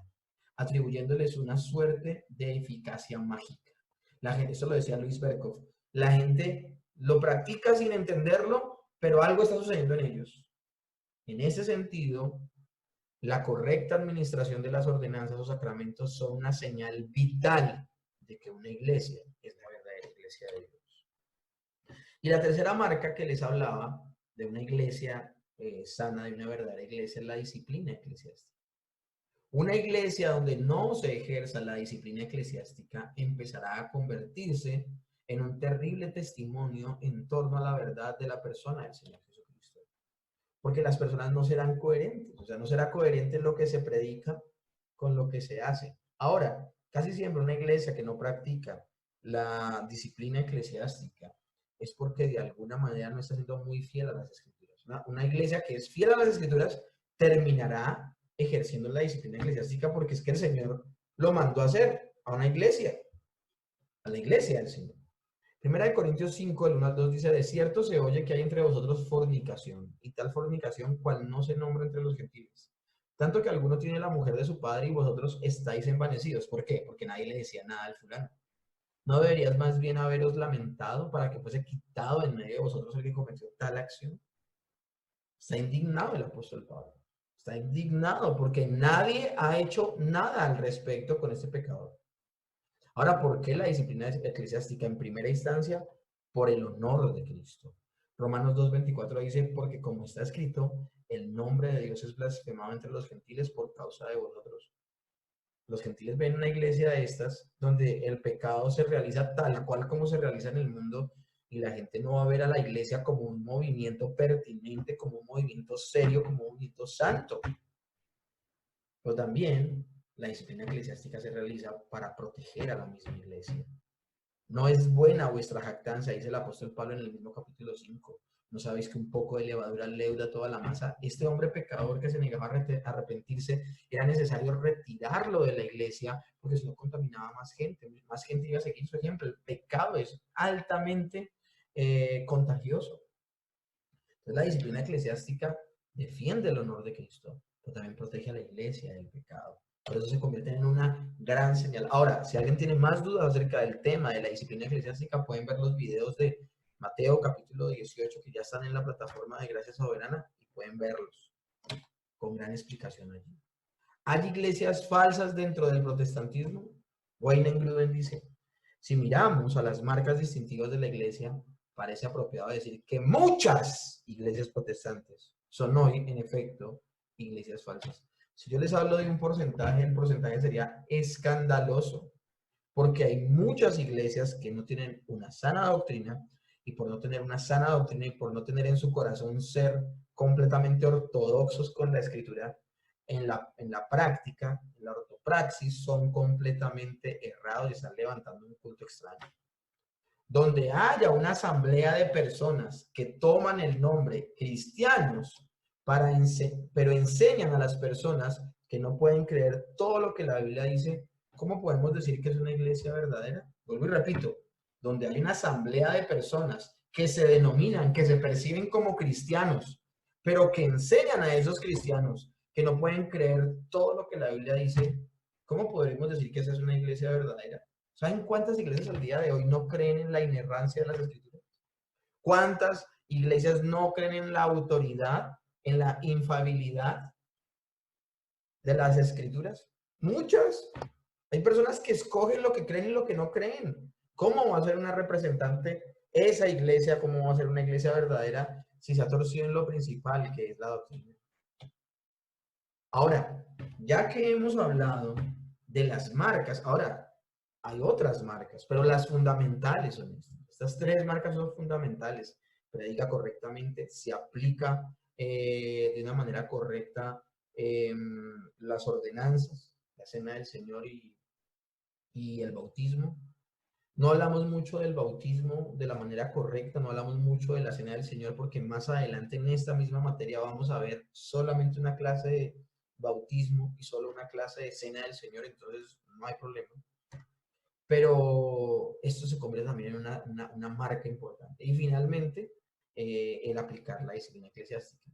atribuyéndoles una suerte de eficacia mágica. La gente, eso lo decía Luis Berkhoff, la gente lo practica sin entenderlo, pero algo está sucediendo en ellos. En ese sentido, la correcta administración de las ordenanzas o sacramentos son una señal vital de que una iglesia es la verdadera iglesia de Dios. Y la tercera marca que les hablaba de una iglesia sana, de una verdadera iglesia, es la disciplina eclesiástica. Una iglesia donde no se ejerza la disciplina eclesiástica empezará a convertirse en un terrible testimonio en torno a la verdad de la persona del Señor Jesucristo. Porque las personas no serán coherentes, o sea, no será coherente lo que se predica con lo que se hace. Ahora, casi siempre una iglesia que no practica la disciplina eclesiástica es porque de alguna manera no está siendo muy fiel a las escrituras. Una iglesia que es fiel a las escrituras terminará ejerciendo la disciplina eclesiástica porque es que el Señor lo mandó a hacer a una iglesia, a la iglesia del Señor. Primera de Corintios 5, del 1 al 2 dice, de cierto se oye que hay entre vosotros fornicación, y tal fornicación cual no se nombra entre los gentiles. Tanto que alguno tiene la mujer de su padre y vosotros estáis envanecidos. ¿Por qué? Porque nadie le decía nada al fulano. ¿No deberías más bien haberos lamentado para que fuese quitado en medio de vosotros el que cometió tal acción? Está indignado el apóstol Pablo. Está indignado porque nadie ha hecho nada al respecto con este pecador. Ahora, ¿por qué la disciplina eclesiástica? En primera instancia, por el honor de Cristo. Romanos 2:24 dice, porque como está escrito, el nombre de Dios es blasfemado entre los gentiles por causa de vosotros. Los gentiles ven una iglesia de estas donde el pecado se realiza tal cual como se realiza en el mundo y la gente no va a ver a la iglesia como un movimiento pertinente, como un movimiento serio, como un movimiento santo. Pero también la disciplina eclesiástica se realiza para proteger a la misma iglesia. No es buena vuestra jactancia, dice el apóstol Pablo en el mismo capítulo 5. ¿No sabéis que un poco de levadura leuda toda la masa? Este hombre pecador que se negaba a arrepentirse, era necesario retirarlo de la iglesia porque si no contaminaba más gente iba a seguir su ejemplo. El pecado es altamente contagioso. Entonces la disciplina eclesiástica defiende el honor de Cristo, pero también protege a la iglesia del pecado. Por eso se convierte en una gran señal. Ahora, si alguien tiene más dudas acerca del tema de la disciplina eclesiástica, pueden ver los videos de Mateo capítulo 18 que ya están en la plataforma de Gracia Soberana y pueden verlos con gran explicación allí. ¿Hay iglesias falsas dentro del protestantismo? Wayne Gruden dice, si miramos a las marcas distintivas de la iglesia, parece apropiado decir que muchas iglesias protestantes son hoy, en efecto, iglesias falsas. Si yo les hablo de un porcentaje, el porcentaje sería escandaloso, porque hay muchas iglesias que no tienen una sana doctrina, y por no tener una sana doctrina y por no tener en su corazón ser completamente ortodoxos con la escritura, en la práctica, en la ortopraxis, son completamente errados y están levantando un culto extraño. Donde haya una asamblea de personas que toman el nombre cristianos, pero enseñan a las personas que no pueden creer todo lo que la Biblia dice, ¿cómo podemos decir que es una iglesia verdadera? Vuelvo y repito, donde hay una asamblea de personas que se denominan, que se perciben como cristianos, pero que enseñan a esos cristianos que no pueden creer todo lo que la Biblia dice, ¿cómo podemos decir que esa es una iglesia verdadera? ¿Saben cuántas iglesias al día de hoy no creen en la inerrancia de las escrituras? ¿Cuántas iglesias no creen en la autoridad, en la infalibilidad de las escrituras? Muchas. Hay personas que escogen lo que creen y lo que no creen. ¿Cómo va a ser una representante esa iglesia? ¿Cómo va a ser una iglesia verdadera si se ha torcido en lo principal, que es la doctrina? Ahora, ya que hemos hablado de las marcas, ahora hay otras marcas, pero las fundamentales son estas. Estas tres marcas son fundamentales. Predica correctamente, se aplica de una manera correcta las ordenanzas, la cena del Señor y el bautismo. No hablamos mucho del bautismo de la manera correcta, no hablamos mucho de la cena del Señor, porque más adelante en esta misma materia vamos a ver solamente una clase de bautismo y solo una clase de cena del Señor, entonces no hay problema. Pero esto se convierte también en una marca importante. Y finalmente, el aplicar la disciplina eclesiástica.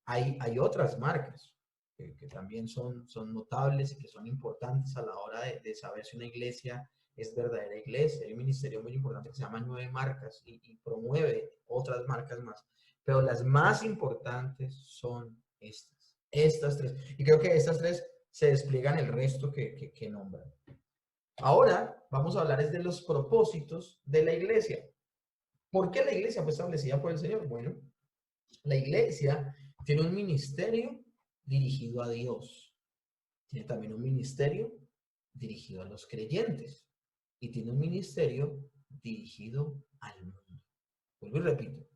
Hay otras marcas que también son notables y que son importantes a la hora de saber si una iglesia es verdadera iglesia. Hay un ministerio muy importante que se llama Nueve Marcas y promueve otras marcas más. Pero las más importantes son estas tres. Y creo que estas tres se despliegan el resto que nombran. Ahora vamos a hablar de los propósitos de la iglesia. ¿Por qué la iglesia fue establecida por el Señor? Bueno, la iglesia tiene un ministerio dirigido a Dios. tiene también un ministerio dirigido a los creyentes y tiene un ministerio dirigido al mundo. Vuelvo y repito,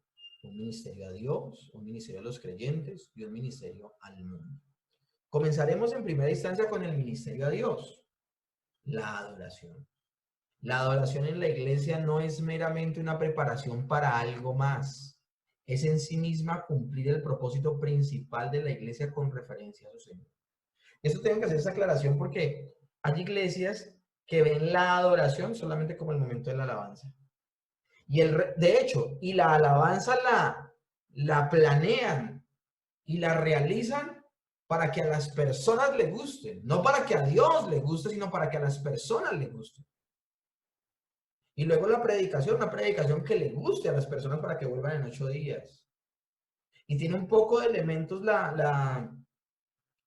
un ministerio a Dios, un ministerio a los creyentes y un ministerio al mundo. Comenzaremos en primera instancia con el ministerio a Dios, la adoración. La adoración en la iglesia no es meramente una preparación para algo más. Es en sí misma cumplir el propósito principal de la iglesia con referencia a su Señor. Esto tengo que hacer esa aclaración porque hay iglesias que ven la adoración solamente como el momento de la alabanza. De hecho, y la alabanza la planean y la realizan para que a las personas les guste. No para que a Dios le guste, sino para que a las personas les guste. Y luego la predicación, una predicación que le guste a las personas para que vuelvan en 8 días. Y tiene un poco de elementos la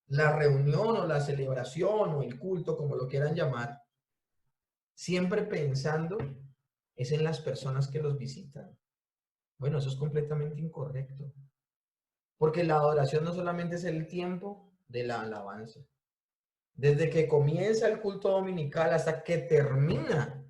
reunión o la celebración o el culto, como lo quieran llamar, siempre pensando es en las personas que los visitan. Bueno, eso es completamente incorrecto. Porque la adoración no solamente es el tiempo de la alabanza. Desde que comienza el culto dominical hasta que termina,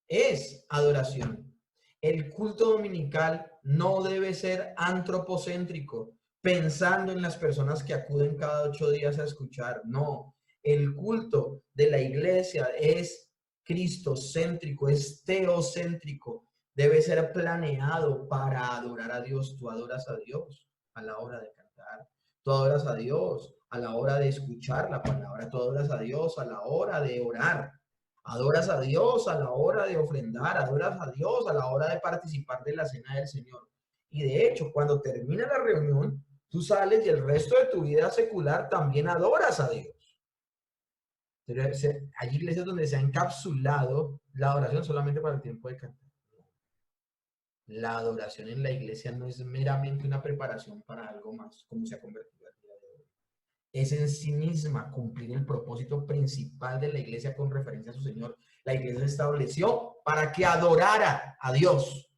es adoración. El culto dominical no debe ser antropocéntrico, pensando en las personas que acuden cada 8 días a escuchar. No, el culto de la iglesia es cristocéntrico, es teocéntrico. Debe ser planeado para adorar a Dios. Tú adoras a Dios a la hora de cantar. Tú adoras a Dios a la hora de escuchar la palabra. Tú adoras a Dios a la hora de orar. Adoras a Dios a la hora de ofrendar, adoras a Dios a la hora de participar de la cena del Señor. Y de hecho, cuando termina la reunión, tú sales y el resto de tu vida secular también adoras a Dios. Pero hay iglesias donde se ha encapsulado la adoración solamente para el tiempo de cantar. La adoración en la iglesia no es meramente una preparación para algo más, como se ha convertido el día de hoy. Es en sí misma cumplir el propósito principal de la iglesia con referencia a su Señor. La iglesia se estableció para que adorara a Dios.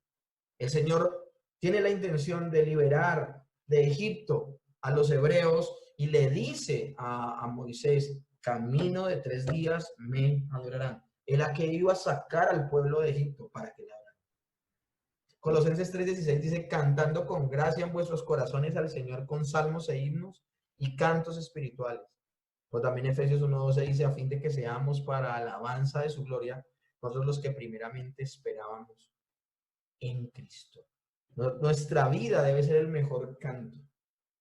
El Señor tiene la intención de liberar de Egipto a los hebreos y le dice a Moisés, camino de 3 días me adorarán. Él a que iba a sacar al pueblo de Egipto para que le adoraran. Colosenses 3:16 dice, cantando con gracia en vuestros corazones al Señor con salmos e himnos y cantos espirituales. O también Efesios 1:12 dice, a fin de que seamos para alabanza de su gloria, nosotros los que primeramente esperábamos en Cristo. Nuestra vida debe ser el mejor canto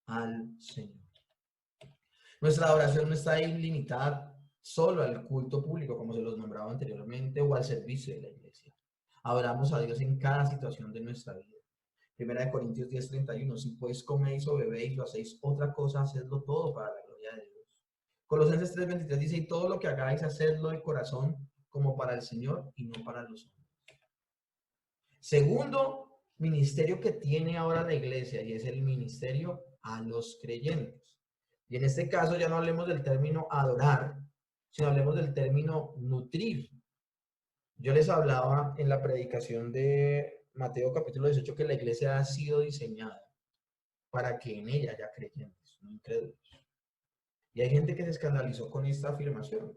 al Señor. Nuestra adoración no está limitada solo al culto público, como se los nombraba anteriormente, o al servicio de la iglesia. Adoramos a Dios en cada situación de nuestra vida. Primera de Corintios 10:31, si pues coméis o bebéis o hacéis otra cosa, hacedlo todo para la gloria de Dios. Colosenses 3:23 dice, y todo lo que hagáis, hacedlo de corazón como para el Señor y no para los hombres. Segundo ministerio que tiene ahora la iglesia y es el ministerio a los creyentes. Y en este caso ya no hablemos del término adorar, sino hablemos del término nutrir. Yo les hablaba en la predicación de Mateo capítulo 18 que la iglesia ha sido diseñada para que en ella haya creyentes, no incrédulos. Y hay gente que se escandalizó con esta afirmación.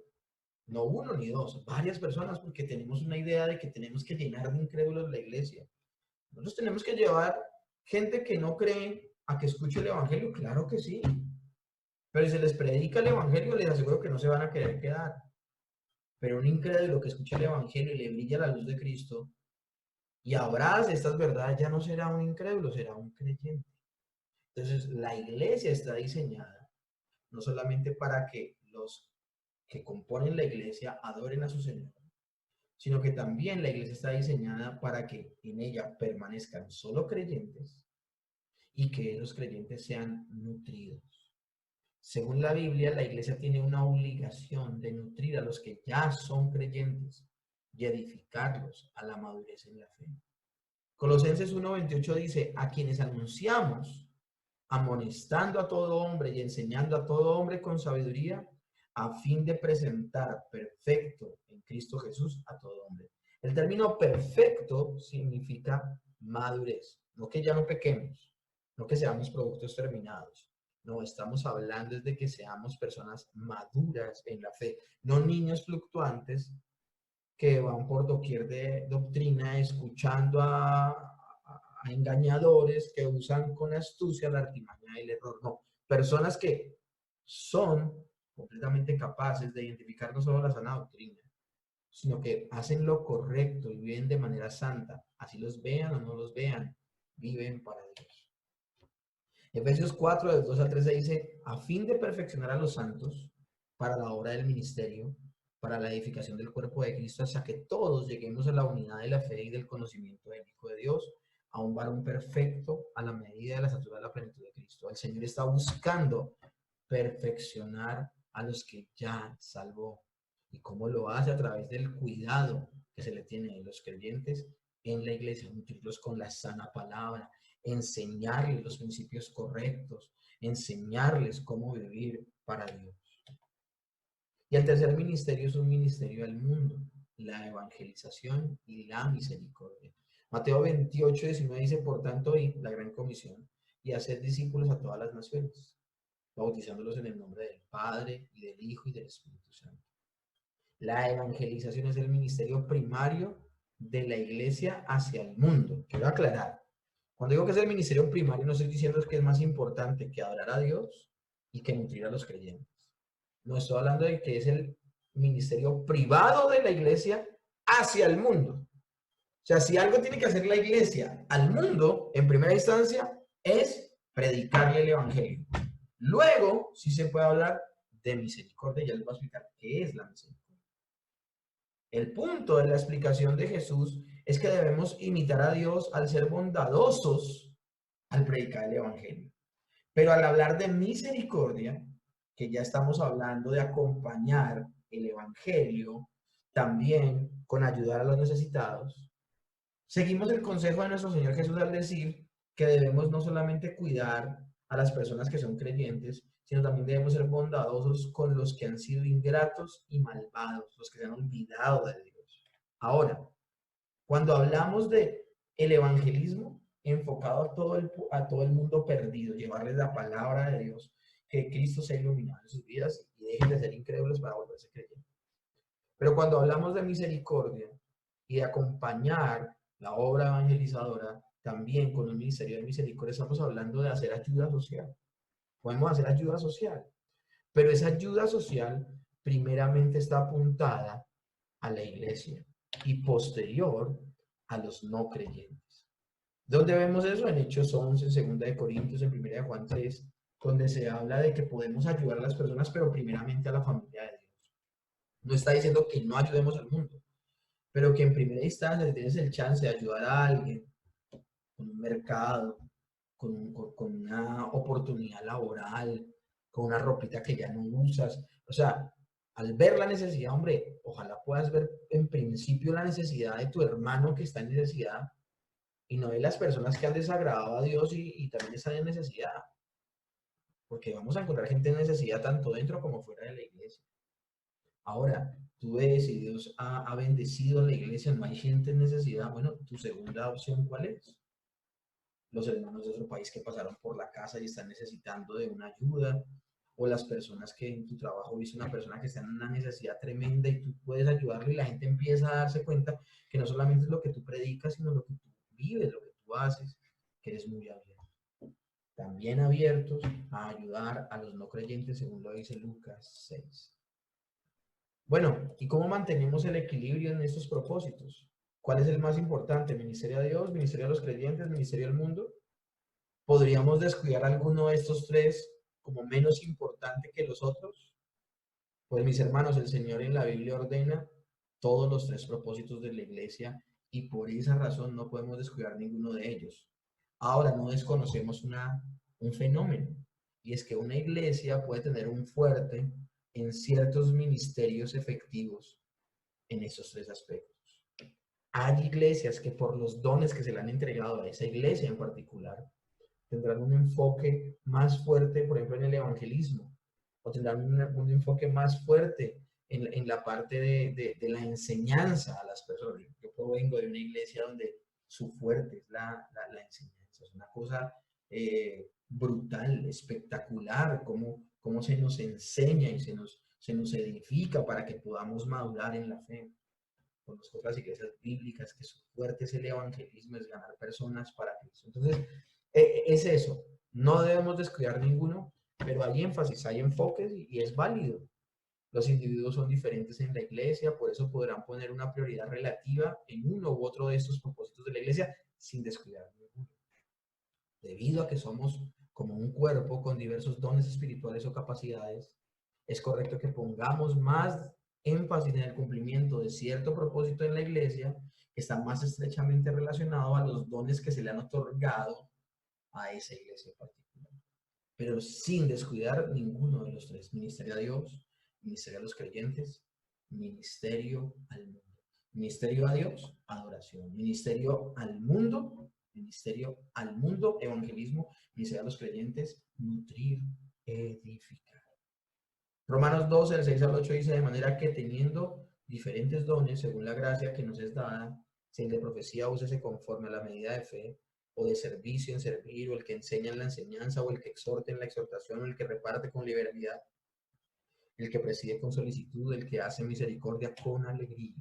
No uno ni dos, varias personas, porque tenemos una idea de que tenemos que llenar de incrédulos la iglesia. Nosotros tenemos que llevar gente que no cree a que escuche el evangelio, claro que sí. Pero si se les predica el evangelio, les aseguro que no se van a querer quedar. Pero un incrédulo que escucha el evangelio y le brilla la luz de Cristo y abraza estas verdades, ya no será un incrédulo, será un creyente. Entonces, la iglesia está diseñada no solamente para que los que componen la iglesia adoren a su Señor, sino que también la iglesia está diseñada para que en ella permanezcan solo creyentes y que los creyentes sean nutridos. Según la Biblia, la iglesia tiene una obligación de nutrir a los que ya son creyentes y edificarlos a la madurez en la fe. Colosenses 1:28 dice, a quienes anunciamos, amonestando a todo hombre y enseñando a todo hombre con sabiduría, a fin de presentar perfecto en Cristo Jesús a todo hombre. El término perfecto significa madurez, no que ya no pequemos, no que seamos productos terminados. No, estamos hablando de que seamos personas maduras en la fe, no niños fluctuantes que van por doquier de doctrina escuchando a engañadores que usan con astucia la artimaña del error. No, personas que son completamente capaces de identificar no solo la sana doctrina, sino que hacen lo correcto y viven de manera santa. Así los vean o no los vean, viven para Dios. Efesios 4, del 2 al 13 dice, a fin de perfeccionar a los santos para la obra del ministerio, para la edificación del cuerpo de Cristo, hasta que todos lleguemos a la unidad de la fe y del conocimiento del Hijo de Dios, a un varón perfecto a la medida de la estatura de la plenitud de Cristo. El Señor está buscando perfeccionar a los que ya salvó. ¿Y cómo lo hace? A través del cuidado que se le tiene a los creyentes en la iglesia, nutrirlos con la sana palabra, enseñarles los principios correctos, enseñarles cómo vivir para Dios. Y el tercer ministerio es un ministerio al mundo, la evangelización y la misericordia. Mateo 28, 19 dice, por tanto, id, la gran comisión, y haced discípulos a todas las naciones, bautizándolos en el nombre del Padre, y del Hijo, y del Espíritu Santo. La evangelización es el ministerio primario de la iglesia hacia el mundo. Quiero aclarar, cuando digo que es el ministerio primario, no estoy diciendo que es más importante que adorar a Dios y que nutrir a los creyentes. No estoy hablando de que es el ministerio privado de la iglesia hacia el mundo. O sea, si algo tiene que hacer la iglesia al mundo, en primera instancia, es predicarle el evangelio. Luego, sí se puede hablar de misericordia, ya les voy a explicar qué es la misericordia. El punto de la explicación de Jesús es que debemos imitar a Dios al ser bondadosos al predicar el evangelio. Pero al hablar de misericordia, que ya estamos hablando de acompañar el evangelio también con ayudar a los necesitados, seguimos el consejo de nuestro Señor Jesús al decir que debemos no solamente cuidar a las personas que son creyentes, sino también debemos ser bondadosos con los que han sido ingratos y malvados, los que se han olvidado de Dios. Ahora, cuando hablamos de el evangelismo enfocado a todo el mundo perdido, llevarles la palabra de Dios, que Cristo sea iluminado en sus vidas y dejen de ser incrédulos para volverse creyentes. Pero cuando hablamos de misericordia y de acompañar la obra evangelizadora también con un ministerio de misericordia, estamos hablando de hacer ayuda social. Podemos hacer ayuda social, pero esa ayuda social primeramente está apuntada a la iglesia y posterior a los no creyentes. ¿Dónde vemos eso? En Hechos 11, en 2 de Corintios, en 1 de Juan 3, donde se habla de que podemos ayudar a las personas, pero primeramente a la familia de Dios. No está diciendo que no ayudemos al mundo, pero que en primera instancia, si tienes el chance de ayudar a alguien con un mercado, con una oportunidad laboral, con una ropita que ya no usas, o sea, al ver la necesidad, hombre, ojalá puedas ver en principio la necesidad de tu hermano que está en necesidad y no de las personas que han desagradado a Dios y también están en necesidad, porque vamos a encontrar gente en necesidad tanto dentro como fuera de la iglesia. Ahora, tú ves si Dios ha bendecido a la iglesia, no hay gente en necesidad, bueno, tu segunda opción, ¿cuál es? Los hermanos de otro país que pasaron por la casa y están necesitando de una ayuda, o las personas que en tu trabajo viste una persona que está en una necesidad tremenda y tú puedes ayudarle y la gente empieza a darse cuenta que no solamente es lo que tú predicas, sino lo que tú vives, lo que tú haces, que eres muy abierto. También abiertos a ayudar a los no creyentes, según lo dice Lucas 6. Bueno, ¿y cómo mantenemos el equilibrio en estos propósitos? ¿Cuál es el más importante? ¿Ministerio a Dios, ministerio a los creyentes, ministerio al mundo? ¿Podríamos descuidar alguno de estos tres como menos importante que los otros? Pues mis hermanos, el Señor en la Biblia ordena todos los tres propósitos de la iglesia y por esa razón no podemos descuidar ninguno de ellos. Ahora no desconocemos un fenómeno y es que una iglesia puede tener un fuerte en ciertos ministerios efectivos en esos tres aspectos. Hay iglesias que por los dones que se le han entregado a esa iglesia en particular, tendrán un enfoque más fuerte, por ejemplo, en el evangelismo, o tendrán un enfoque más fuerte en la parte de la enseñanza a las personas. Yo provengo de una iglesia donde su fuerte es la enseñanza, es una cosa brutal, espectacular, cómo se nos enseña y se nos edifica para que podamos madurar en la fe. Conozco otras iglesias bíblicas que su fuerte es el evangelismo, es ganar personas para Cristo. Entonces, es eso. No debemos descuidar ninguno, pero hay énfasis, hay enfoques y es válido. Los individuos son diferentes en la iglesia, por eso podrán poner una prioridad relativa en uno u otro de estos propósitos de la iglesia sin descuidar ninguno. Debido a que somos como un cuerpo con diversos dones espirituales o capacidades, es correcto que pongamos más énfasis en el cumplimiento de cierto propósito en la iglesia que está más estrechamente relacionado a los dones que se le han otorgado a esa iglesia particular, pero sin descuidar ninguno de los tres: ministerio a Dios, ministerio a los creyentes, ministerio al mundo. Ministerio a Dios, adoración. Ministerio al mundo, evangelismo. Ministerio a los creyentes, nutrir, edificar. Romanos 12, del 6 al 8 dice: de manera que teniendo diferentes dones, según la gracia que nos es dada, si el de profecía úsese conforme a la medida de fe, o de servicio en servir, o el que enseña en la enseñanza, o el que exhorta en la exhortación, o el que reparte con liberalidad, el que preside con solicitud, el que hace misericordia con alegría.